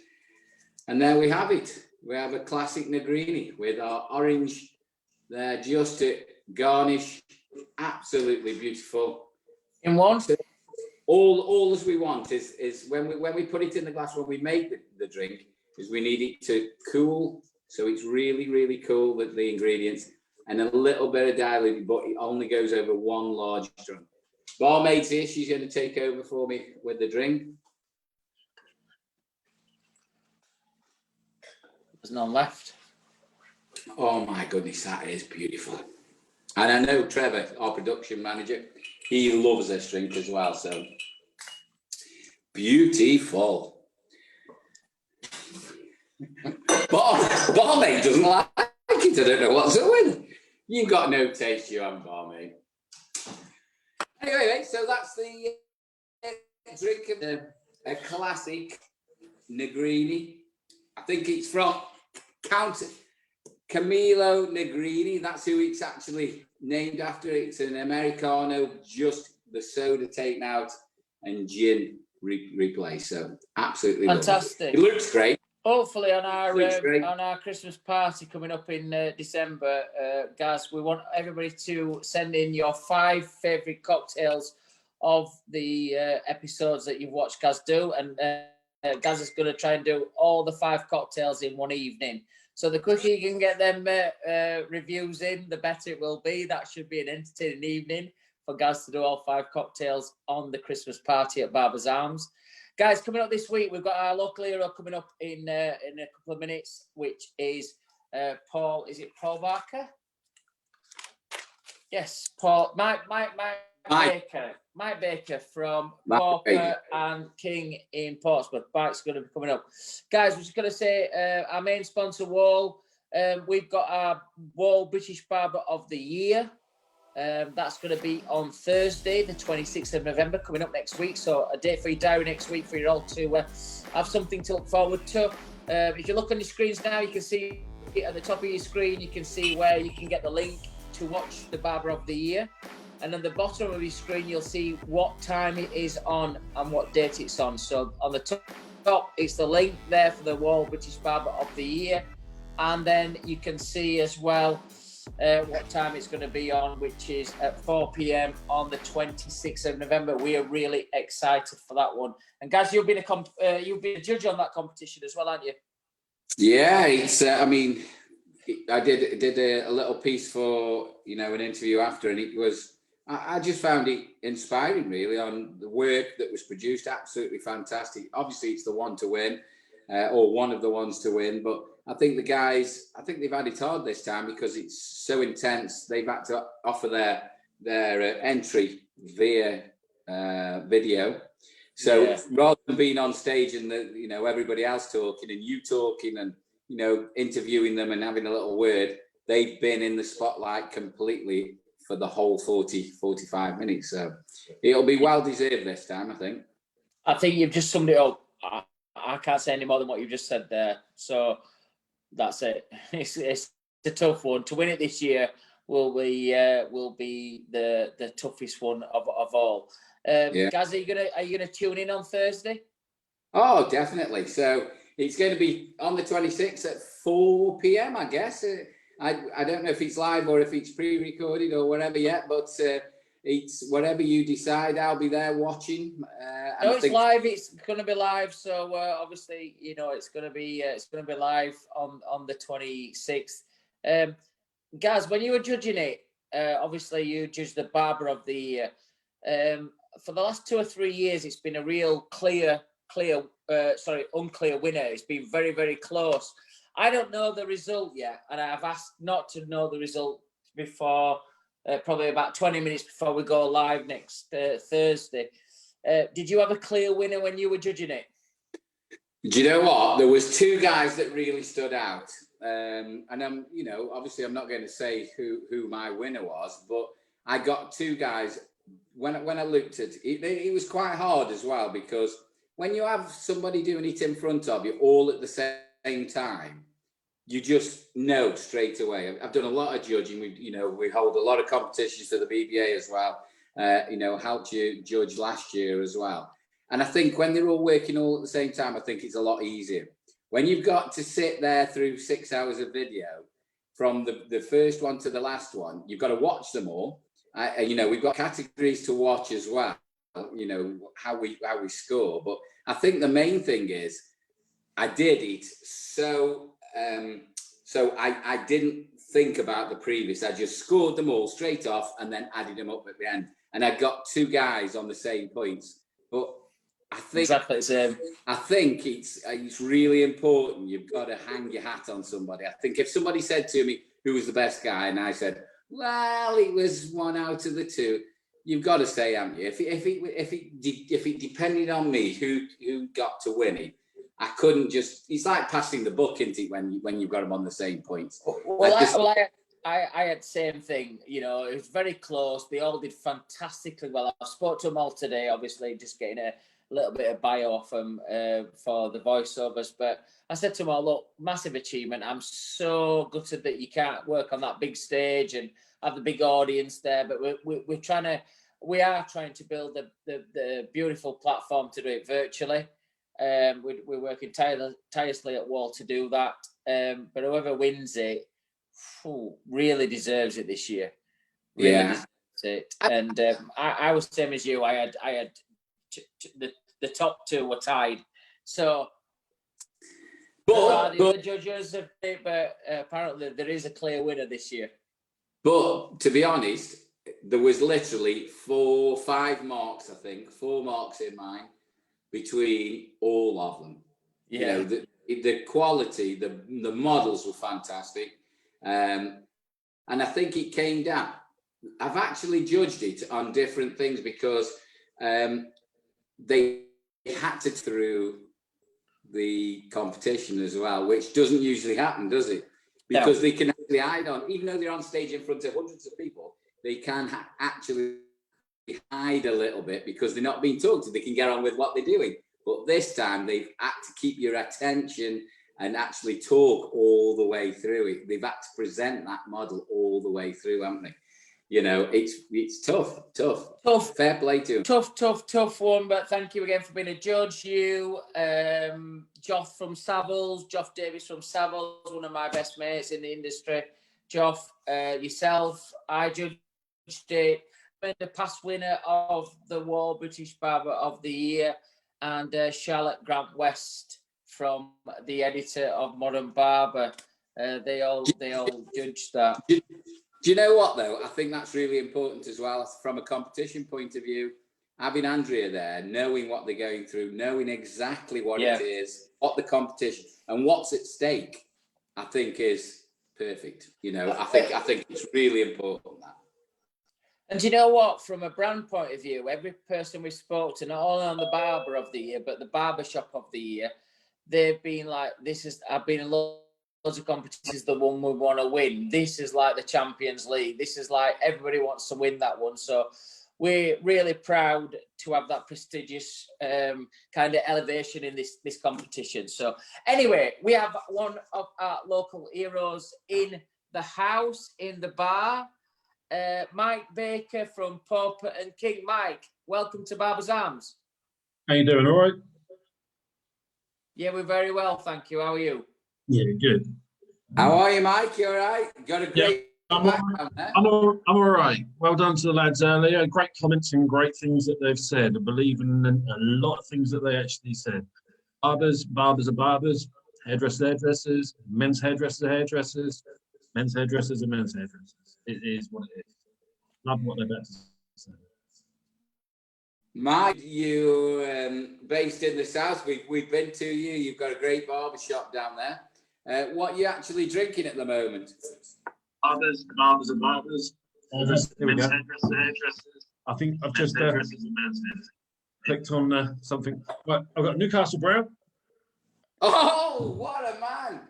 And there we have it. We have a classic Negrini with our orange there, just to garnish. Absolutely beautiful. In one. All as we want is when we put it in the glass, when we make the drink, is we need it to cool, so it's really, really cool with the ingredients, and a little bit of diluted, but it only goes over 1 large drum. Barmaid's here, she's going to take over for me with the drink. There's none left. Oh my goodness, that is beautiful. And I know Trevor, our production manager, he loves this drink as well, so beautiful. Barmaid doesn't like it. I don't know what's doing. You've got no taste, you haven't, Barmaid. Anyway, so that's the drink of a classic Negrini. I think it's from Count Camillo Negrini. That's who it's actually named after. It's an Americano, just the soda taken out and gin replaced. So absolutely fantastic. Lovely. It looks great. Hopefully on our Christmas party coming up in December, guys, we want everybody to send in your 5 favourite cocktails of the episodes that you've watched Gaz do, and Gaz is going to try and do all the 5 cocktails in one evening. So the quicker you can get them reviews in, the better it will be. That should be an entertaining evening for Gaz to do all 5 cocktails on the Christmas party at Barbers Arms. Guys, coming up this week, we've got our local hero coming up in a couple of minutes, which is Paul. Is it Paul Barker? Yes, Paul. Mike Baker from Pauper and King in Portsmouth. Mike's going to be coming up. Guys, we're just going to say our main sponsor, Wahl. We've got our Wahl British Barber of the Year. That's going to be on Thursday, the 26th of November, coming up next week. So a date for your diary next week for you all to have something to look forward to. If you look on your screens now, you can see at the top of your screen, you can see where you can get the link to watch the Barber of the Year. And on the bottom of your screen, you'll see what time it is on and what date it's on. So on the top, it's the link there for the Wahl British Barber of the Year. And then you can see as well what time it's going to be on, which is at 4 p.m. on the 26th of November. We are really excited for that one. And guys, you've been a judge on that competition as well, haven't you? Yeah, it's. I mean, I did a little piece for an interview after, and it was. I just found it inspiring, really, on the work that was produced. Absolutely fantastic. Obviously, it's the one to win, or one of the ones to win. But I think the guys, they've had it hard this time because it's so intense. They've had to offer their entry via video. So rather than being on stage and everybody else talking and you talking and interviewing them and having a little word, they've been in the spotlight completely for the whole 45 minutes. So it'll be well deserved this time, I think. I think you've just summed it up. I can't say any more than what you've just said there. So that's it. It's a tough one. To win it this year will be the toughest one of all. Gaz, are you gonna tune in on Thursday? Oh, definitely. So it's going to be on the 26th at 4 p.m. I guess. I don't know if it's live or if it's pre-recorded or whatever yet, but it's whatever you decide. I'll be there watching. No, it's live. It's going to be live. So obviously, it's going to be live on the 26th. Gaz, when you were judging it, obviously you judged the Barber of the Year. For the last 2 or 3 years, it's been a real unclear winner. It's been very, very close. I don't know the result yet, and I've asked not to know the result before, probably about 20 minutes before we go live next Thursday. Did you have a clear winner when you were judging it? Do you know what? There was 2 guys that really stood out, and I'm, obviously I'm not going to say who my winner was, but I got 2 guys. When I looked at it, it was quite hard as well, because when you have somebody doing it in front of you all at the same time, you just know straight away. I've done a lot of judging. We hold a lot of competitions for the BBA as well. Helped you judge last year as well. And I think when they're all working all at the same time, I think it's a lot easier. When you've got to sit there through 6 hours of video, from the first one to the last one, you've got to watch them all. We've got categories to watch as well. How we score. But I think the main thing is I did it so I didn't think about the previous. I just scored them all straight off and then added them up at the end. And I got 2 guys on the same points. But I think exactly the same. I think it's really important. You've got to hang your hat on somebody. I think if somebody said to me, who was the best guy? And I said, well, it was 1 out of the 2. You've got to say, haven't you? If it depended on me, who got to win it, I couldn't just. It's like passing the buck, isn't it? When you've got them on the same points. I had the same thing. It was very close. They all did fantastically well. I spoke to them all today. Obviously, just getting a little bit of bio off them for the voiceovers. But I said to them all, look, massive achievement. I'm so gutted that you can't work on that big stage and have the big audience there. But we are trying to build the beautiful platform to do it virtually. We're working tirelessly at Wahl to do that. But whoever wins it really deserves it this year. Really deserves it. And I was the same as you. I had the top 2 were tied. So the judges have it, but apparently there is a clear winner this year. But to be honest, there was literally 5 marks, I think, 4 marks in mine between all of them. Yeah. You know, the quality, the models were fantastic. And I think it came down. I've actually judged it on different things because they had to through the competition as well, which doesn't usually happen, does it? Because they can actually hide on, even though they're on stage in front of hundreds of people, they can actually hide a little bit because they're not being talked to. They can get on with what they're doing. But this time they've had to keep your attention and actually talk all the way through it. They've had to present that model all the way through, haven't they? You know, it's tough. Fair play to him. Tough one, but thank you again for being a judge. You, Joff from Savills, Joff Davis from Savills, one of my best mates in the industry. Joff, yourself, I judged it. The past winner of the Wahl British Barber of the Year, and Charlotte Grant West from the editor of Modern Barber. They all judged that. Do you know what, though? I think that's really important as well from a competition point of view. Having Andrea there, knowing what they're going through, knowing exactly what it is, what the competition and what's at stake, I think is perfect. You know, I think it's really important that. And do you know what? From a brand point of view, every person we spoke to, not only on the Barber of the Year, but the Barbershop of the Year, they've been like, I've been in loads of competitions, the one we want to win. This is like the Champions League. This is like everybody wants to win that one. So we're really proud to have that prestigious kind of elevation in this competition. So anyway, we have one of our local heroes in the house, in the bar. Mike Baker from Pauper and King. Mike, welcome to Barbers Arms. How you doing? All right? Yeah, we're very well, thank you. How are you? Yeah, good. How are you, Mike? You all right? Got a great background there. I'm all right. Well done to the lads earlier. Great comments and great things that they've said. I believe in a lot of things that they actually said. Barbers are barbers. Hairdressers, men's hairdressers are hairdressers. Men's hairdressers are men's hairdressers. It is what it is. Love what they're about to say. Mike, you based in the south. We've been to you. You've got a great barber shop down there. What are you actually drinking at the moment? Barbers are barbers. Men's hairdressers. I think I've just clicked on something. Right, I've got Newcastle Brown. Oh, what a man!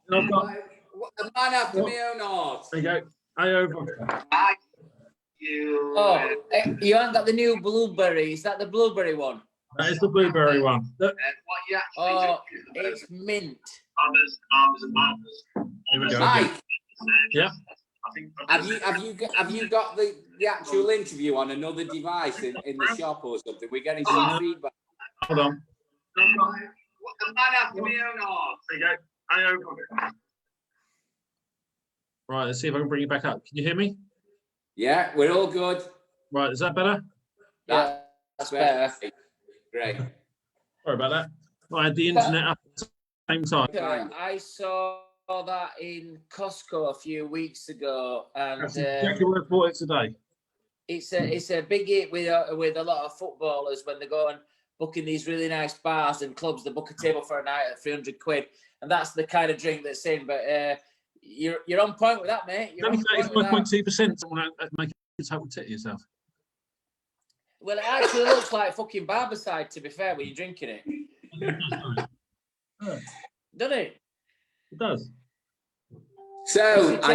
And I've got, a man after my own heart. there you go. Over. Oh, you haven't got the new blueberry. Is that the blueberry one? That is the blueberry one. Oh, it's mint. Barbers and barbers. Here we go. Mike, yeah. Have you got the actual interview on another device in the shop or something? We're getting some feedback. Hold on. The man after me own heart. There you go. Right, let's see if I can bring you back up. Can you hear me? Yeah, we're all good. Right, is that better? Yeah, that's better. Great. Sorry about that. I had the internet up at the same time. I saw that in Costco a few weeks ago, and That's exactly what I bought it today. It's a big hit with a lot of footballers when they go and booking these really nice bars and clubs. They book a table for a night at 300 quid, and that's the kind of drink that's in. But you're on point with that, mate. You're only 35.2%. Make it total tit yourself. Well, it actually looks like fucking Barbicide, to be fair, when you're drinking it. Doesn't it? It does. So I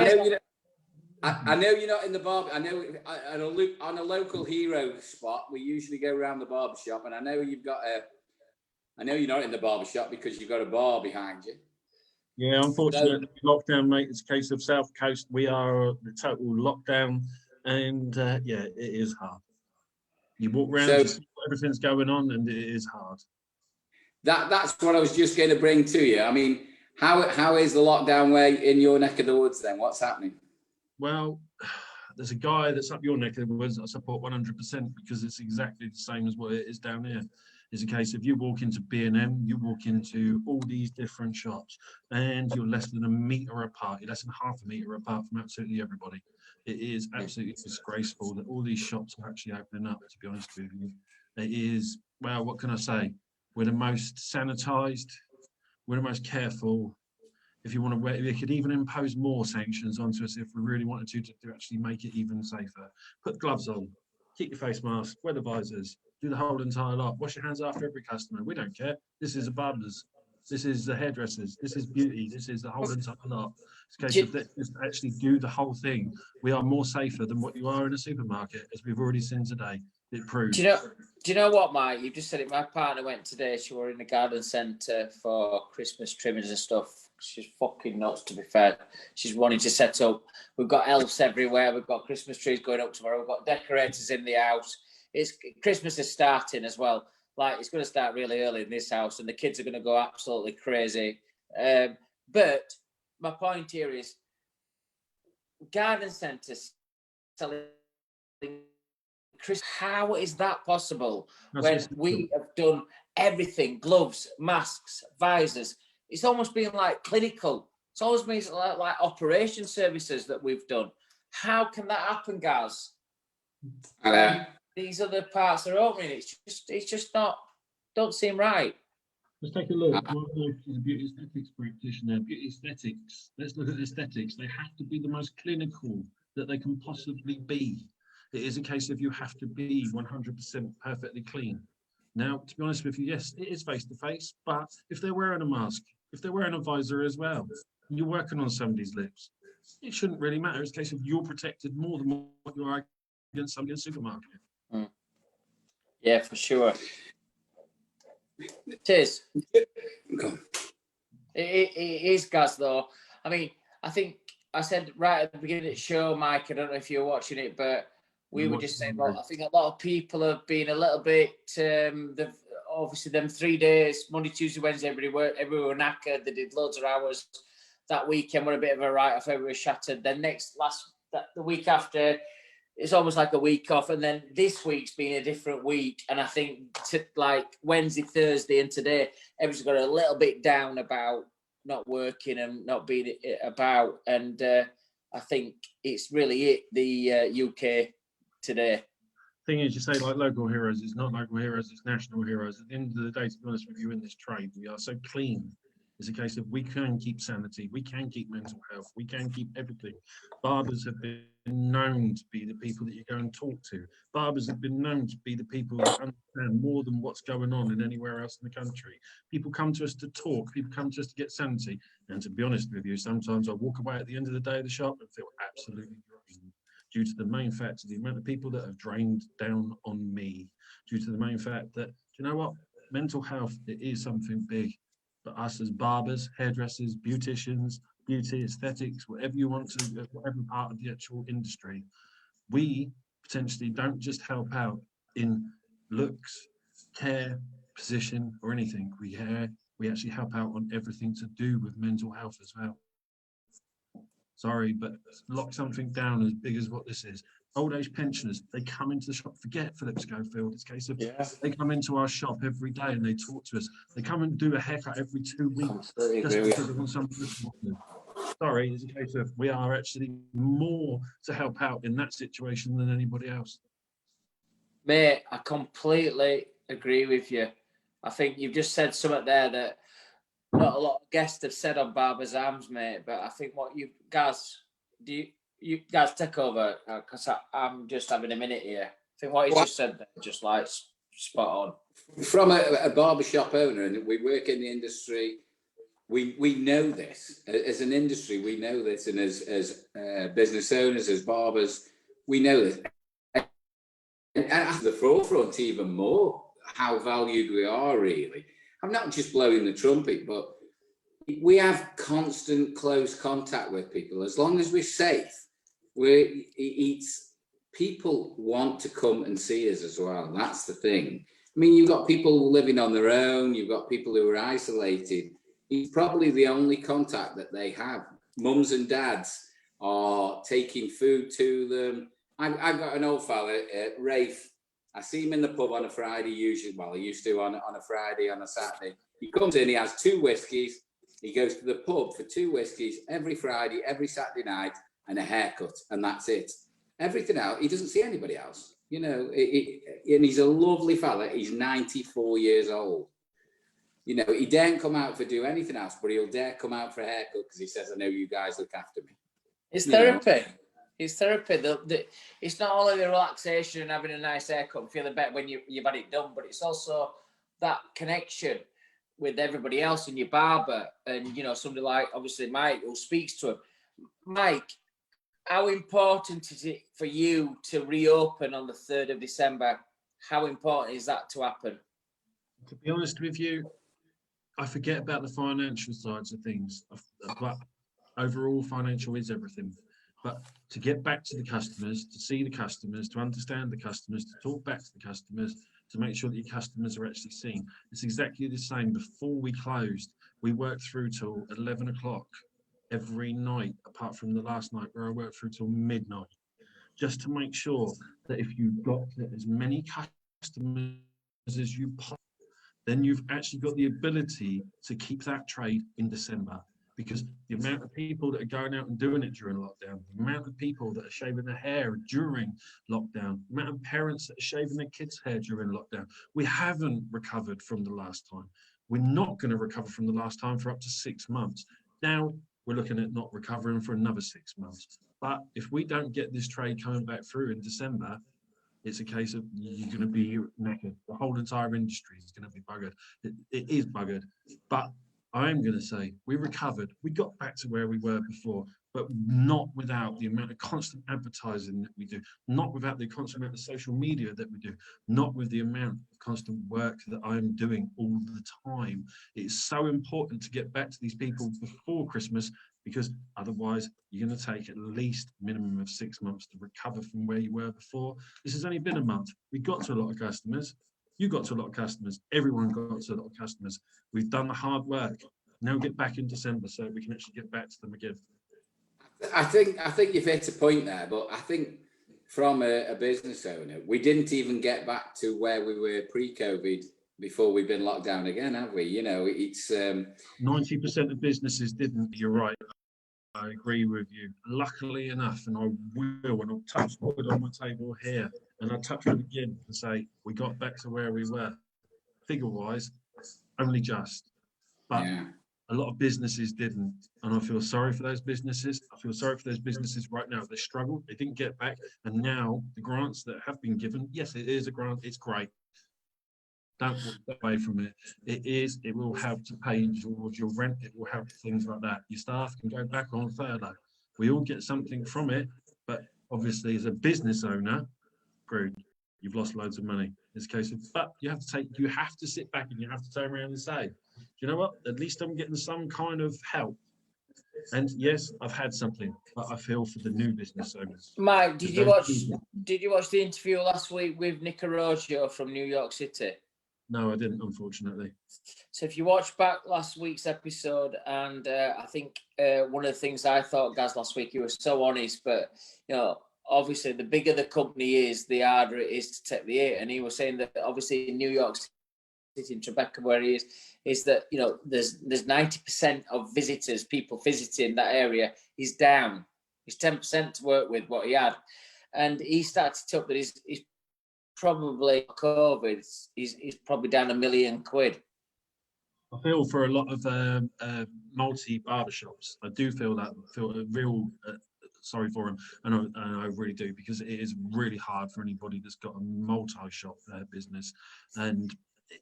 know you're not in the barber. I know on a local hero spot, we usually go around the barber shop, and I know you've got I know you're not in the barber shop because you've got a bar behind you. Yeah, unfortunately, lockdown, mate. It's a case of South Coast. We are the total lockdown, and yeah, it is hard. You walk around, you see everything's going on, and it is hard. That's what I was just going to bring to you. I mean, how is the lockdown way in your neck of the woods then? What's happening? Well, there's a guy that's up your neck of the woods that I support 100% because it's exactly the same as what it is down here. It's a case of you walk into B&M, you walk into all these different shops, and you're less than a metre apart. You're less than half a metre apart from absolutely everybody. It is absolutely disgraceful that all these shops are actually opening up, to be honest with you. It is, well, what can I say? We're the most sanitised, we're the most careful. If you want to wear, they could even impose more sanctions onto us if we really wanted to actually make it even safer. Put gloves on, keep your face mask, wear the visors, do the whole entire lot. Wash your hands after every customer. We don't care. This is a Barbers. This is the Hairdressers. This is Beauty. This is the whole entire lot. It's a case of let's just actually do the whole thing. We are more safer than what you are in a supermarket, as we've already seen today. It proves. Do you know what, Mike? You just said it. My partner went today. She were in the garden centre for Christmas trimmings and stuff. She's fucking nuts, to be fair. She's wanting to set up. We've got elves everywhere. We've got Christmas trees going up tomorrow. We've got decorators in the house. Christmas is starting as well. Like, it's going to start really early in this house, and the kids are going to go absolutely crazy. But my point here is, garden centres selling Christmas. How is that possible when we have done everything? Gloves, masks, visors. It's almost been like clinical. It's always been like operation services that we've done. How can that happen, guys? These other parts are opening. It's just not, don't seem right. Let's take a look. My wife is a beauty aesthetics practitioner. Beauty aesthetics. Let's look at aesthetics. They have to be the most clinical that they can possibly be. It is a case of you have to be 100% perfectly clean. Now, to be honest with you, yes, it is face-to-face, but if they're wearing a mask, if they're wearing a visor as well, and you're working on somebody's lips, it shouldn't really matter. It's a case of you're protected more than what you are against somebody in a supermarket. Yeah, for sure. It is. It is, Gaz, though. I mean, I think I said right at the beginning of the show, Mike, I don't know if you're watching it, but we were just saying, well, I think a lot of people have been a little bit, obviously them 3 days, Monday, Tuesday, Wednesday, everybody were knackered. They did loads of hours. That weekend were a bit of a write-off, everybody was shattered. Then the week after, it's almost like a week off. And then this week's been a different week. And I think like Wednesday, Thursday and today, everyone's got a little bit down about not working and not being about. And I think it's really it, the UK today. Thing is, you say like local heroes, it's not local heroes, it's national heroes. At the end of the day, to be honest with you, in this trade, we are so clean. It's a case of we can keep sanity, we can keep mental health, we can keep everything. Barbers have been known to be the people that you go and talk to. Barbers have been known to be the people that understand more than what's going on in anywhere else in the country. People come to us to talk, people come to us to get sanity. And to be honest with you, sometimes I walk away at the end of the day of the shop and feel absolutely drained, due to the main fact of the amount of people that have drained down on me, due to the main fact that, you know what, mental health, it is something big. But us as barbers, hairdressers, beauticians, beauty aesthetics, whatever you want to, whatever part of the actual industry, we potentially don't just help out in looks, care, position, or anything. We actually help out on everything to do with mental health as well. Sorry, but lock something down as big as what this is. Old age pensioners, they come into the shop, forget Philip Schofield. It's a case of they come into our shop every day and they talk to us. They come and do a haircut every 2 weeks. Just because they want something to talk to. Sorry, it's a case of we are actually more to help out in that situation than anybody else. Mate, I completely agree with you. I think you've just said something there that not a lot of guests have said on Barbers Arms, mate, but I think what you guys, you guys take over, because I'm just having a minute here. I think what you just said there, just like spot on. From a barbershop owner, and we work in the industry, we know this. As an industry, we know this, and as business owners, as barbers, we know this. And at the forefront even more, how valued we are, really. I'm not just blowing the trumpet, but we have constant close contact with people. As long as we're safe, people want to come and see us as well. That's the thing. I mean, you've got people living on their own. You've got people who are isolated. It's probably the only contact that they have. Mums and dads are taking food to them. I've got an old fella, Rafe. I see him in the pub on a Friday usually. Well, he used to on a Friday, on a Saturday. He comes in, he has 2 whiskies. He goes to the pub for 2 whiskies every Friday, every Saturday night, and a haircut, and that's it. Everything else, he doesn't see anybody else. You know, and he's a lovely fella. He's 94 years old. You know, he daren't come out for do anything else, but he'll dare come out for a haircut because he says, I know you guys look after me. It's therapy. It's therapy. It's not only the relaxation and having a nice haircut and feeling better when you've had it done, but it's also that connection with everybody else and your barber and, you know, somebody like, obviously, Mike, who speaks to him. Mike, how important is it for you to reopen on the 3rd of December? How important is that to happen? To be honest with you, I forget about the financial sides of things, but overall financial is everything. But to get back to the customers, to see the customers, to understand the customers, to talk back to the customers, to make sure that your customers are actually seen. It's exactly the same. Before we closed, we worked through till 11 o'clock every night, apart from the last night where I worked through till midnight, just to make sure that if you've got as many customers as you possibly, then you've actually got the ability to keep that trade in December. Because the amount of people that are going out and doing it during lockdown, the amount of people that are shaving their hair during lockdown, the amount of parents that are shaving their kids' hair during lockdown, we haven't recovered from the last time. We're not going to recover from the last time for up to 6 months. Now we're looking at not recovering for another 6 months. But if we don't get this trade coming back through in December, it's a case of you're going to be knackered. The whole entire industry is going to be buggered. It is buggered. But I'm going to say we recovered. We got back to where we were before, but not without the amount of constant advertising that we do, not without the constant amount of social media that we do, not with the amount of constant work that I'm doing all the time. It's so important to get back to these people before Christmas, because otherwise you're going to take at least a minimum of 6 months to recover from where you were before. This has only been a month. We got to a lot of customers. You got to a lot of customers. Everyone got to a lot of customers. We've done the hard work. Now get back in December so we can actually get back to them again. I think you've hit a point there, but I think from a business owner, we didn't even get back to where we were pre-COVID before we've been locked down again, have we? You know, it's 90% of businesses didn't. You're right. I agree with you. Luckily enough, and I will, and I'll touch wood on my table here, and I'll touch it again and say we got back to where we were. Figure-wise, only just. But a lot of businesses didn't, and I feel sorry for those businesses. I feel sorry for those businesses right now. They struggled. They didn't get back, and now the grants that have been given, yes, it is a grant. It's great. Don't walk away from it. It will help to pay towards your rent. It will help things like that. Your staff can go back on furlough. We all get something from it, but obviously as a business owner, you've lost loads of money. It's a case of, but you have to sit back and you have to turn around and say, do you know what? At least I'm getting some kind of help. And yes, I've had something, but I feel for the new business owners. Mike, did you watch the interview last week with Nick Arroyo from New York City? No, I didn't, unfortunately. So if you watch back last week's episode, and I think one of the things I thought, Gaz, last week, he was so honest, but, you know, obviously the bigger the company is, the harder it is to take the hit. And he was saying that obviously in New York City, in Tribeca, where he is that, you know, there's 90% of visitors, people visiting that area, is down. He's 10% to work with what he had. And he started to talk that he's probably COVID, he's probably down £1 million. I feel for a lot of multi barbershops. I do feel a real sorry for them, and I really do, because it is really hard for anybody that's got a multi-shop business. And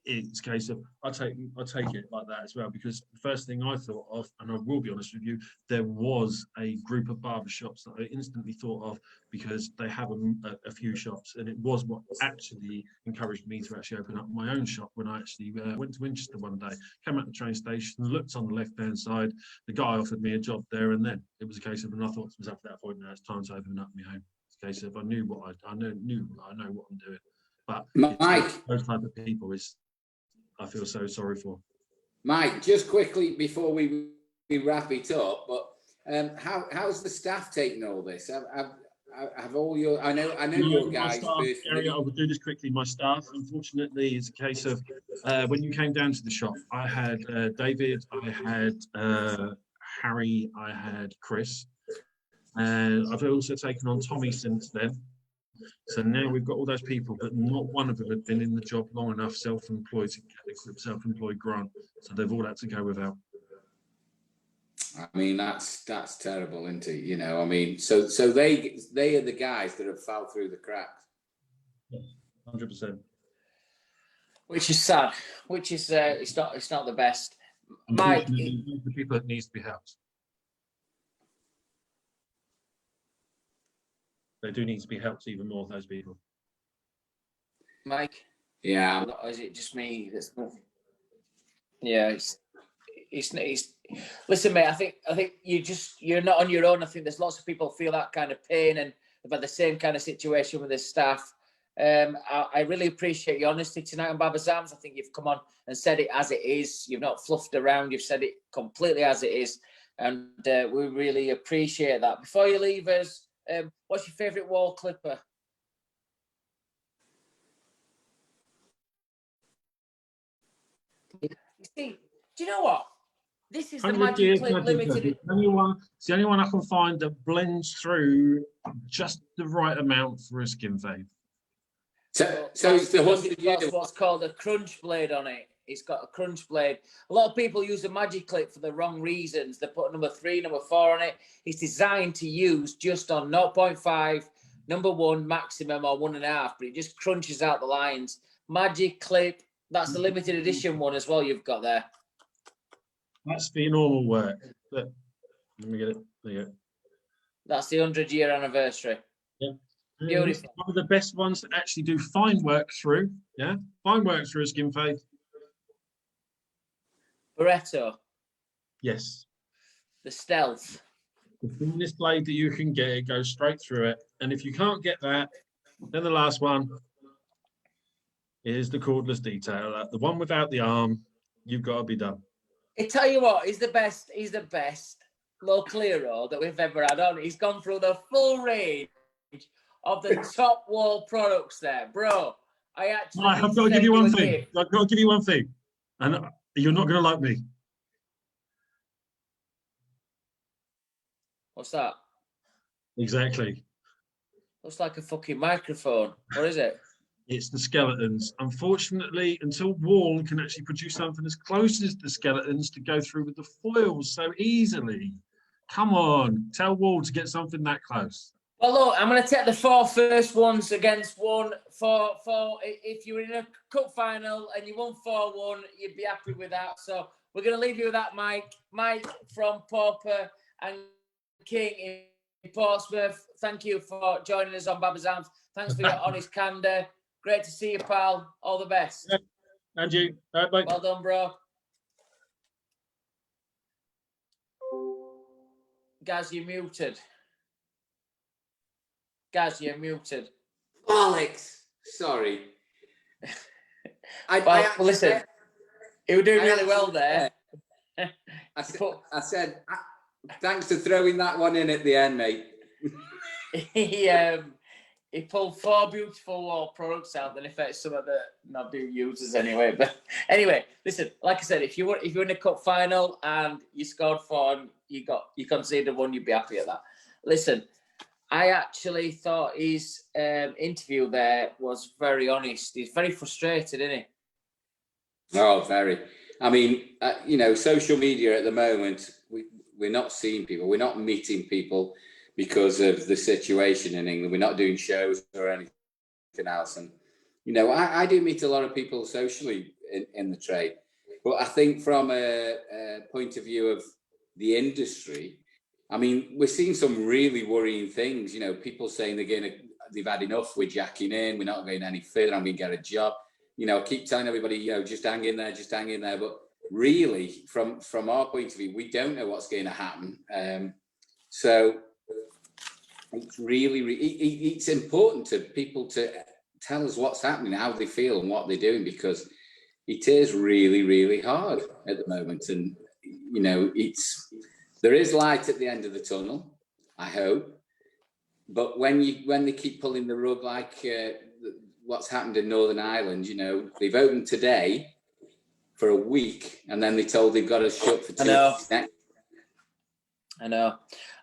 it's a case of I take it like that as well, because the first thing I thought of, and I will be honest with you, there was a group of barbershops that I instantly thought of because they have a few shops, and it was what actually encouraged me to actually open up my own shop when I actually went to Winchester one day, came out the train station, looked on the left-hand side, the guy offered me a job there and then. It was a case of, and I thought it was up at that point now, it's time to open up my own. It's a case of I know what I'm doing. But Mike, those type of people I feel so sorry for. Mike, just quickly before we wrap it up, but how's the staff taking all this? Have all your I know your guys. I will do this quickly. My staff, unfortunately, is a case of when you came down to the shop, I had David, I had Harry, I had Chris. And I've also taken on Tommy since then. So now we've got all those people, but not one of them had been in the job long enough, self-employed, to get the self-employed grant. So they've all had to go without. I mean, that's terrible, isn't it? You know, I mean, so they are the guys that have fell through the cracks. 100%. Which is sad. Which is it's not the best. Mike, The people that needs to be helped. They do need to be helped even more, those people. Mike. Yeah. Or is it just me? Yeah, it's. Listen, mate. I think you're not on your own. I think there's lots of people feel that kind of pain and have had the same kind of situation with the staff. I really appreciate your honesty tonight on Barbers Arms. I think you've come on and said it as it is. You've not fluffed around. You've said it completely as it is, and we really appreciate that. Before you leave us, what's your favourite Wahl clipper? You see, do you know what? This is the Magic Clip Limited. It's the only one I can find that blends through just the right amount for a skin fade. So it's the what's called a crunch blade on it. It's got a crunch blade. A lot of people use a Magic Clip for the wrong reasons. They put number 3, number 4 on it. It's designed to use just on 0.5, number 1 maximum or 1.5, but it just crunches out the lines. Magic Clip. That's the limited edition one as well. You've got there. That's for your normal work. But let me get it. There you go. That's the 100-year anniversary. Yeah. Beautiful. One of the best ones that actually do fine work through. Yeah, fine work through a skin fade. Barretto. Yes. The Stealth. The thinnest blade that you can get, it goes straight through it. And if you can't get that, then the last one is the cordless detailer. The one without the arm. You've got to be done. I tell you what, he's the best local hero that we've ever had on. He's gone through the full range of the top Wahl products there, bro. I've got to give you one thing. I've got to give you one thing, and you're not going to like me. What's that? Exactly. Looks like a fucking microphone. What is it? It's the skeletons. Unfortunately, until Wahl can actually produce something as close as the skeletons to go through with the foils so easily. Come on, tell Wahl to get something that close. Well, look, I'm going to take the 4 first ones against 1 for. If you were in a cup final and you won 4-1, you'd be happy with that. So we're going to leave you with that, Mike. Mike from Pauper and King in Portsmouth. Thank you for joining us on Barbers Arms. Thanks for your honest candor. Great to see you, pal. All the best. Yeah. And you. All right, bye. Well done, bro. Gaz, you're muted. Gaz, you're muted. Alex, sorry. Well, listen, you were doing really well there. I said, thanks for throwing that one in at the end, mate. He pulled 4 beautiful Wahl products out, and if it's some of the not do users anyway. But anyway, listen, like I said, if you were in a cup final and you scored 4 and you conceded 1, you'd be happy at that. Listen, I actually thought his interview there was very honest. He's very frustrated, isn't he? Oh, very. I mean, social media at the moment, we're not seeing people, we're not meeting people because of the situation in England. We're not doing shows or anything else. And, I do meet a lot of people socially in the trade. But I think from a point of view of the industry, I mean, we're seeing some really worrying things. People saying they've had enough, we're jacking in, we're not going any further, I'm going to get a job. I keep telling everybody, just hang in there. But really, from our point of view, we don't know what's going to happen. So it's really, it's important to people to tell us what's happening, how they feel and what they're doing, because it is really, really hard at the moment. And, there is light at the end of the tunnel, I hope. But when they keep pulling the rug like what's happened in Northern Ireland, they've opened today for a week and then they told they've got to shut for 2 weeks next. I know.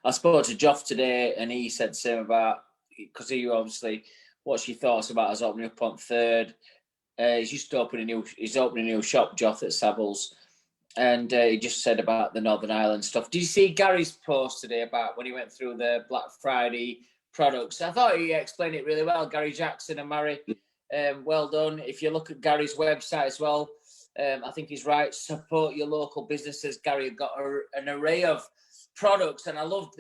I spoke to Joff today, and he said the same about, because he obviously, what's your thoughts about us opening up on 3rd? He's just opening a new shop, Joff, at Savills, and he just said about the Northern Ireland stuff. Did you see Gary's post today about when he went through the Black Friday products? I thought he explained it really well. Gary Jackson and Mary, well done. If you look at Gary's website as well, I think he's right. Support your local businesses. Gary got an array of products, and I love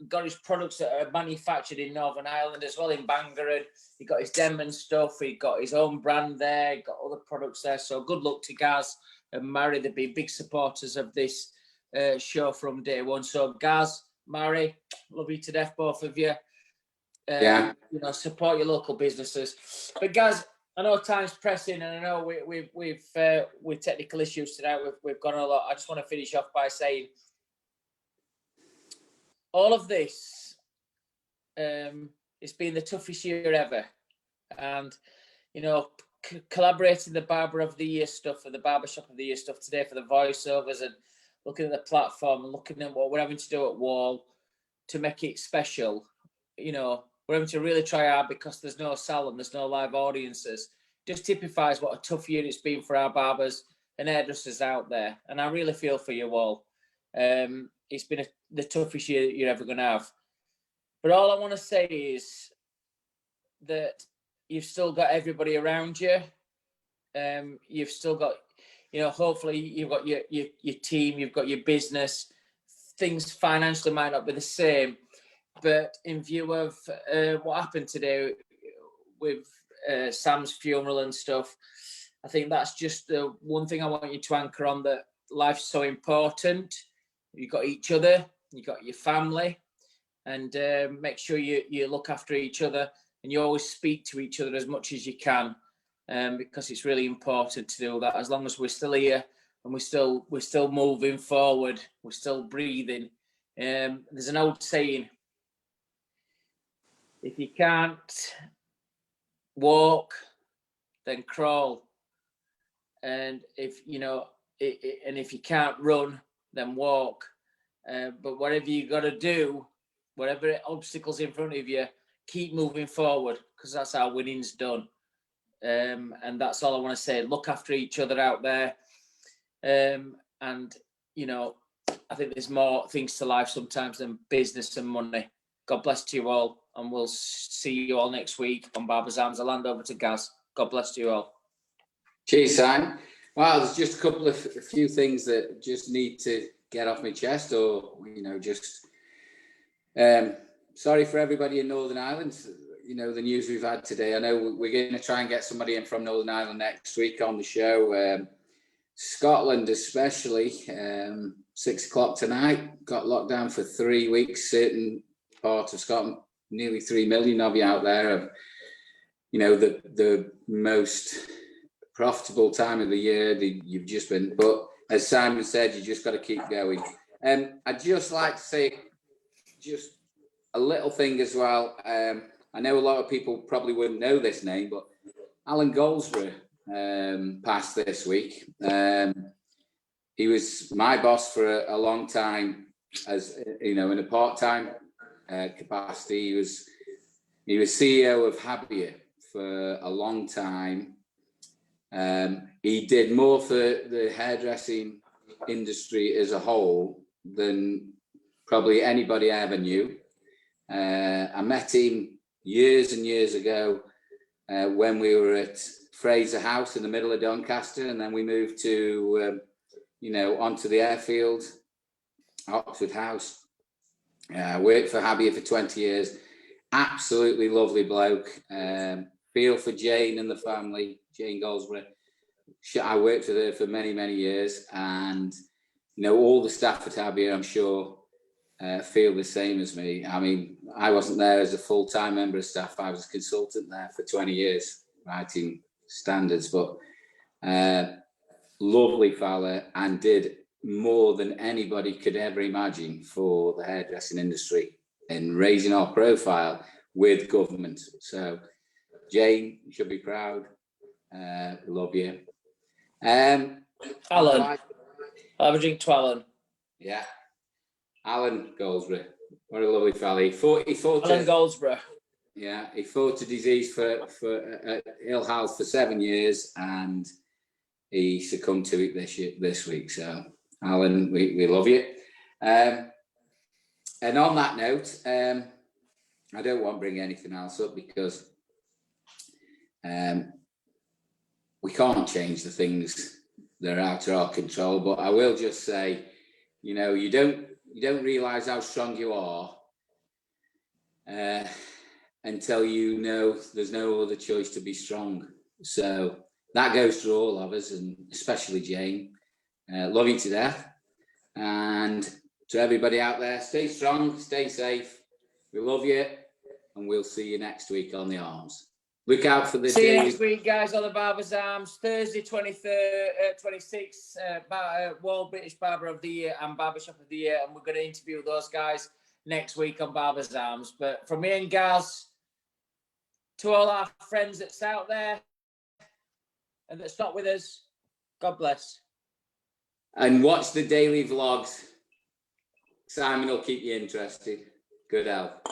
Gary's products that are manufactured in Northern Ireland as well, in Bangor. And he got his Denman stuff. He got his own brand there. He got other products there. So good luck to Gaz and Mary. They've been big supporters of this show from day one. So Gaz, Mary, love you to death, both of you. Yeah. You know, support your local businesses. But Gaz, I know time's pressing, and I know we've with technical issues tonight, we've gone a lot. I just want to finish off by saying, all of this, it's been the toughest year ever, and you know, collaborating the Barber of the Year stuff and the Barbershop of the Year stuff today for the voiceovers, and looking at the platform and looking at what we're having to do at Wahl to make it special. You know, we're having to really try hard because there's no salon, there's no live audiences. Just typifies what a tough year it's been for our barbers and hairdressers out there. And I really feel for you all. It's been the toughest year that you're ever going to have. But all I want to say is that you've still got everybody around you. You've still got, you know, hopefully you've got your team, you've got your business. Things financially might not be the same, but in view of what happened today with Sam's funeral and stuff, I think that's just the one thing I want you to anchor on, that life's so important. You've got each other, you've got your family, and make sure you look after each other, and you always speak to each other as much as you can, because it's really important to do that. As long as we're still here and we're still moving forward, we're still breathing. There's an old saying: if you can't walk, then crawl. And if you know, and if you can't run, then walk. But whatever you got to do, whatever obstacles in front of you, keep moving forward, because that's how winning's done. And that's all I want to say. Look after each other out there. And you know, I think there's more things to life sometimes than business and money. God bless to you all, and we'll see you all next week on Barber's Arms. I'll hand over to Gaz. God bless to you all. Cheers, Simon. Well, there's just a few things that just need to get off my chest, or you know, just sorry for everybody in Northern Ireland. You know, the news we've had today. I know we're going to try and get somebody in from Northern Ireland next week on the show. Scotland, especially, 6 o'clock tonight, got locked down for 3 weeks. Certain part of Scotland, nearly 3 million of you out there, of, you know, the most profitable time of the year that you've just been. But as Simon said, you just got to keep going. I'd just like to say just a little thing as well. I know a lot of people probably wouldn't know this name, but Alan Goldsberry passed this week. He was my boss for a long time, as you know, in a part-time capacity. He was CEO of Habier for a long time. He did more for the hairdressing industry as a whole than probably anybody I ever knew. I met him years and years ago when we were at Fraser House in the middle of Doncaster, and then we moved to, you know, onto the airfield, Oxford House. I worked for Habier for 20 years. Absolutely lovely bloke. Feel for Jane and the family, Jane Goldsberry. I worked with her for many, many years, and you know, all the staff at Habier, I'm sure, feel the same as me. I mean, I wasn't there as a full-time member of staff. I was a consultant there for 20 years, writing standards, but lovely fella, and did more than anybody could ever imagine for the hairdressing industry in raising our profile with government. So Jane, you should be proud. Love you. Alan, have a drink to Alan. Yeah. Alan Goldsberry. What a lovely fella. He fought Alan Goldsberry. Yeah, he fought a disease for ill health for 7 years, and he succumbed to it this week. So, Alan, we love you. And on that note, I don't want to bring anything else up because we can't change the things that are out of our control. But I will just say, you know, you don't realise how strong you are until you know there's no other choice to be strong. So that goes to all of us, and especially Jane. Love you to death. And to everybody out there, stay strong, stay safe. We love you, and we'll see you next week on the Arms. Look out for the See you daily... next week, guys, on the Barbers Arms. Thursday, 26th, Wahl British Barber of the Year and Barbershop of the Year. And we're going to interview those guys next week on Barbers Arms. But from me and Gaz, to all our friends that's out there and that's not with us, God bless. And watch the daily vlogs. Simon will keep you interested. Good help.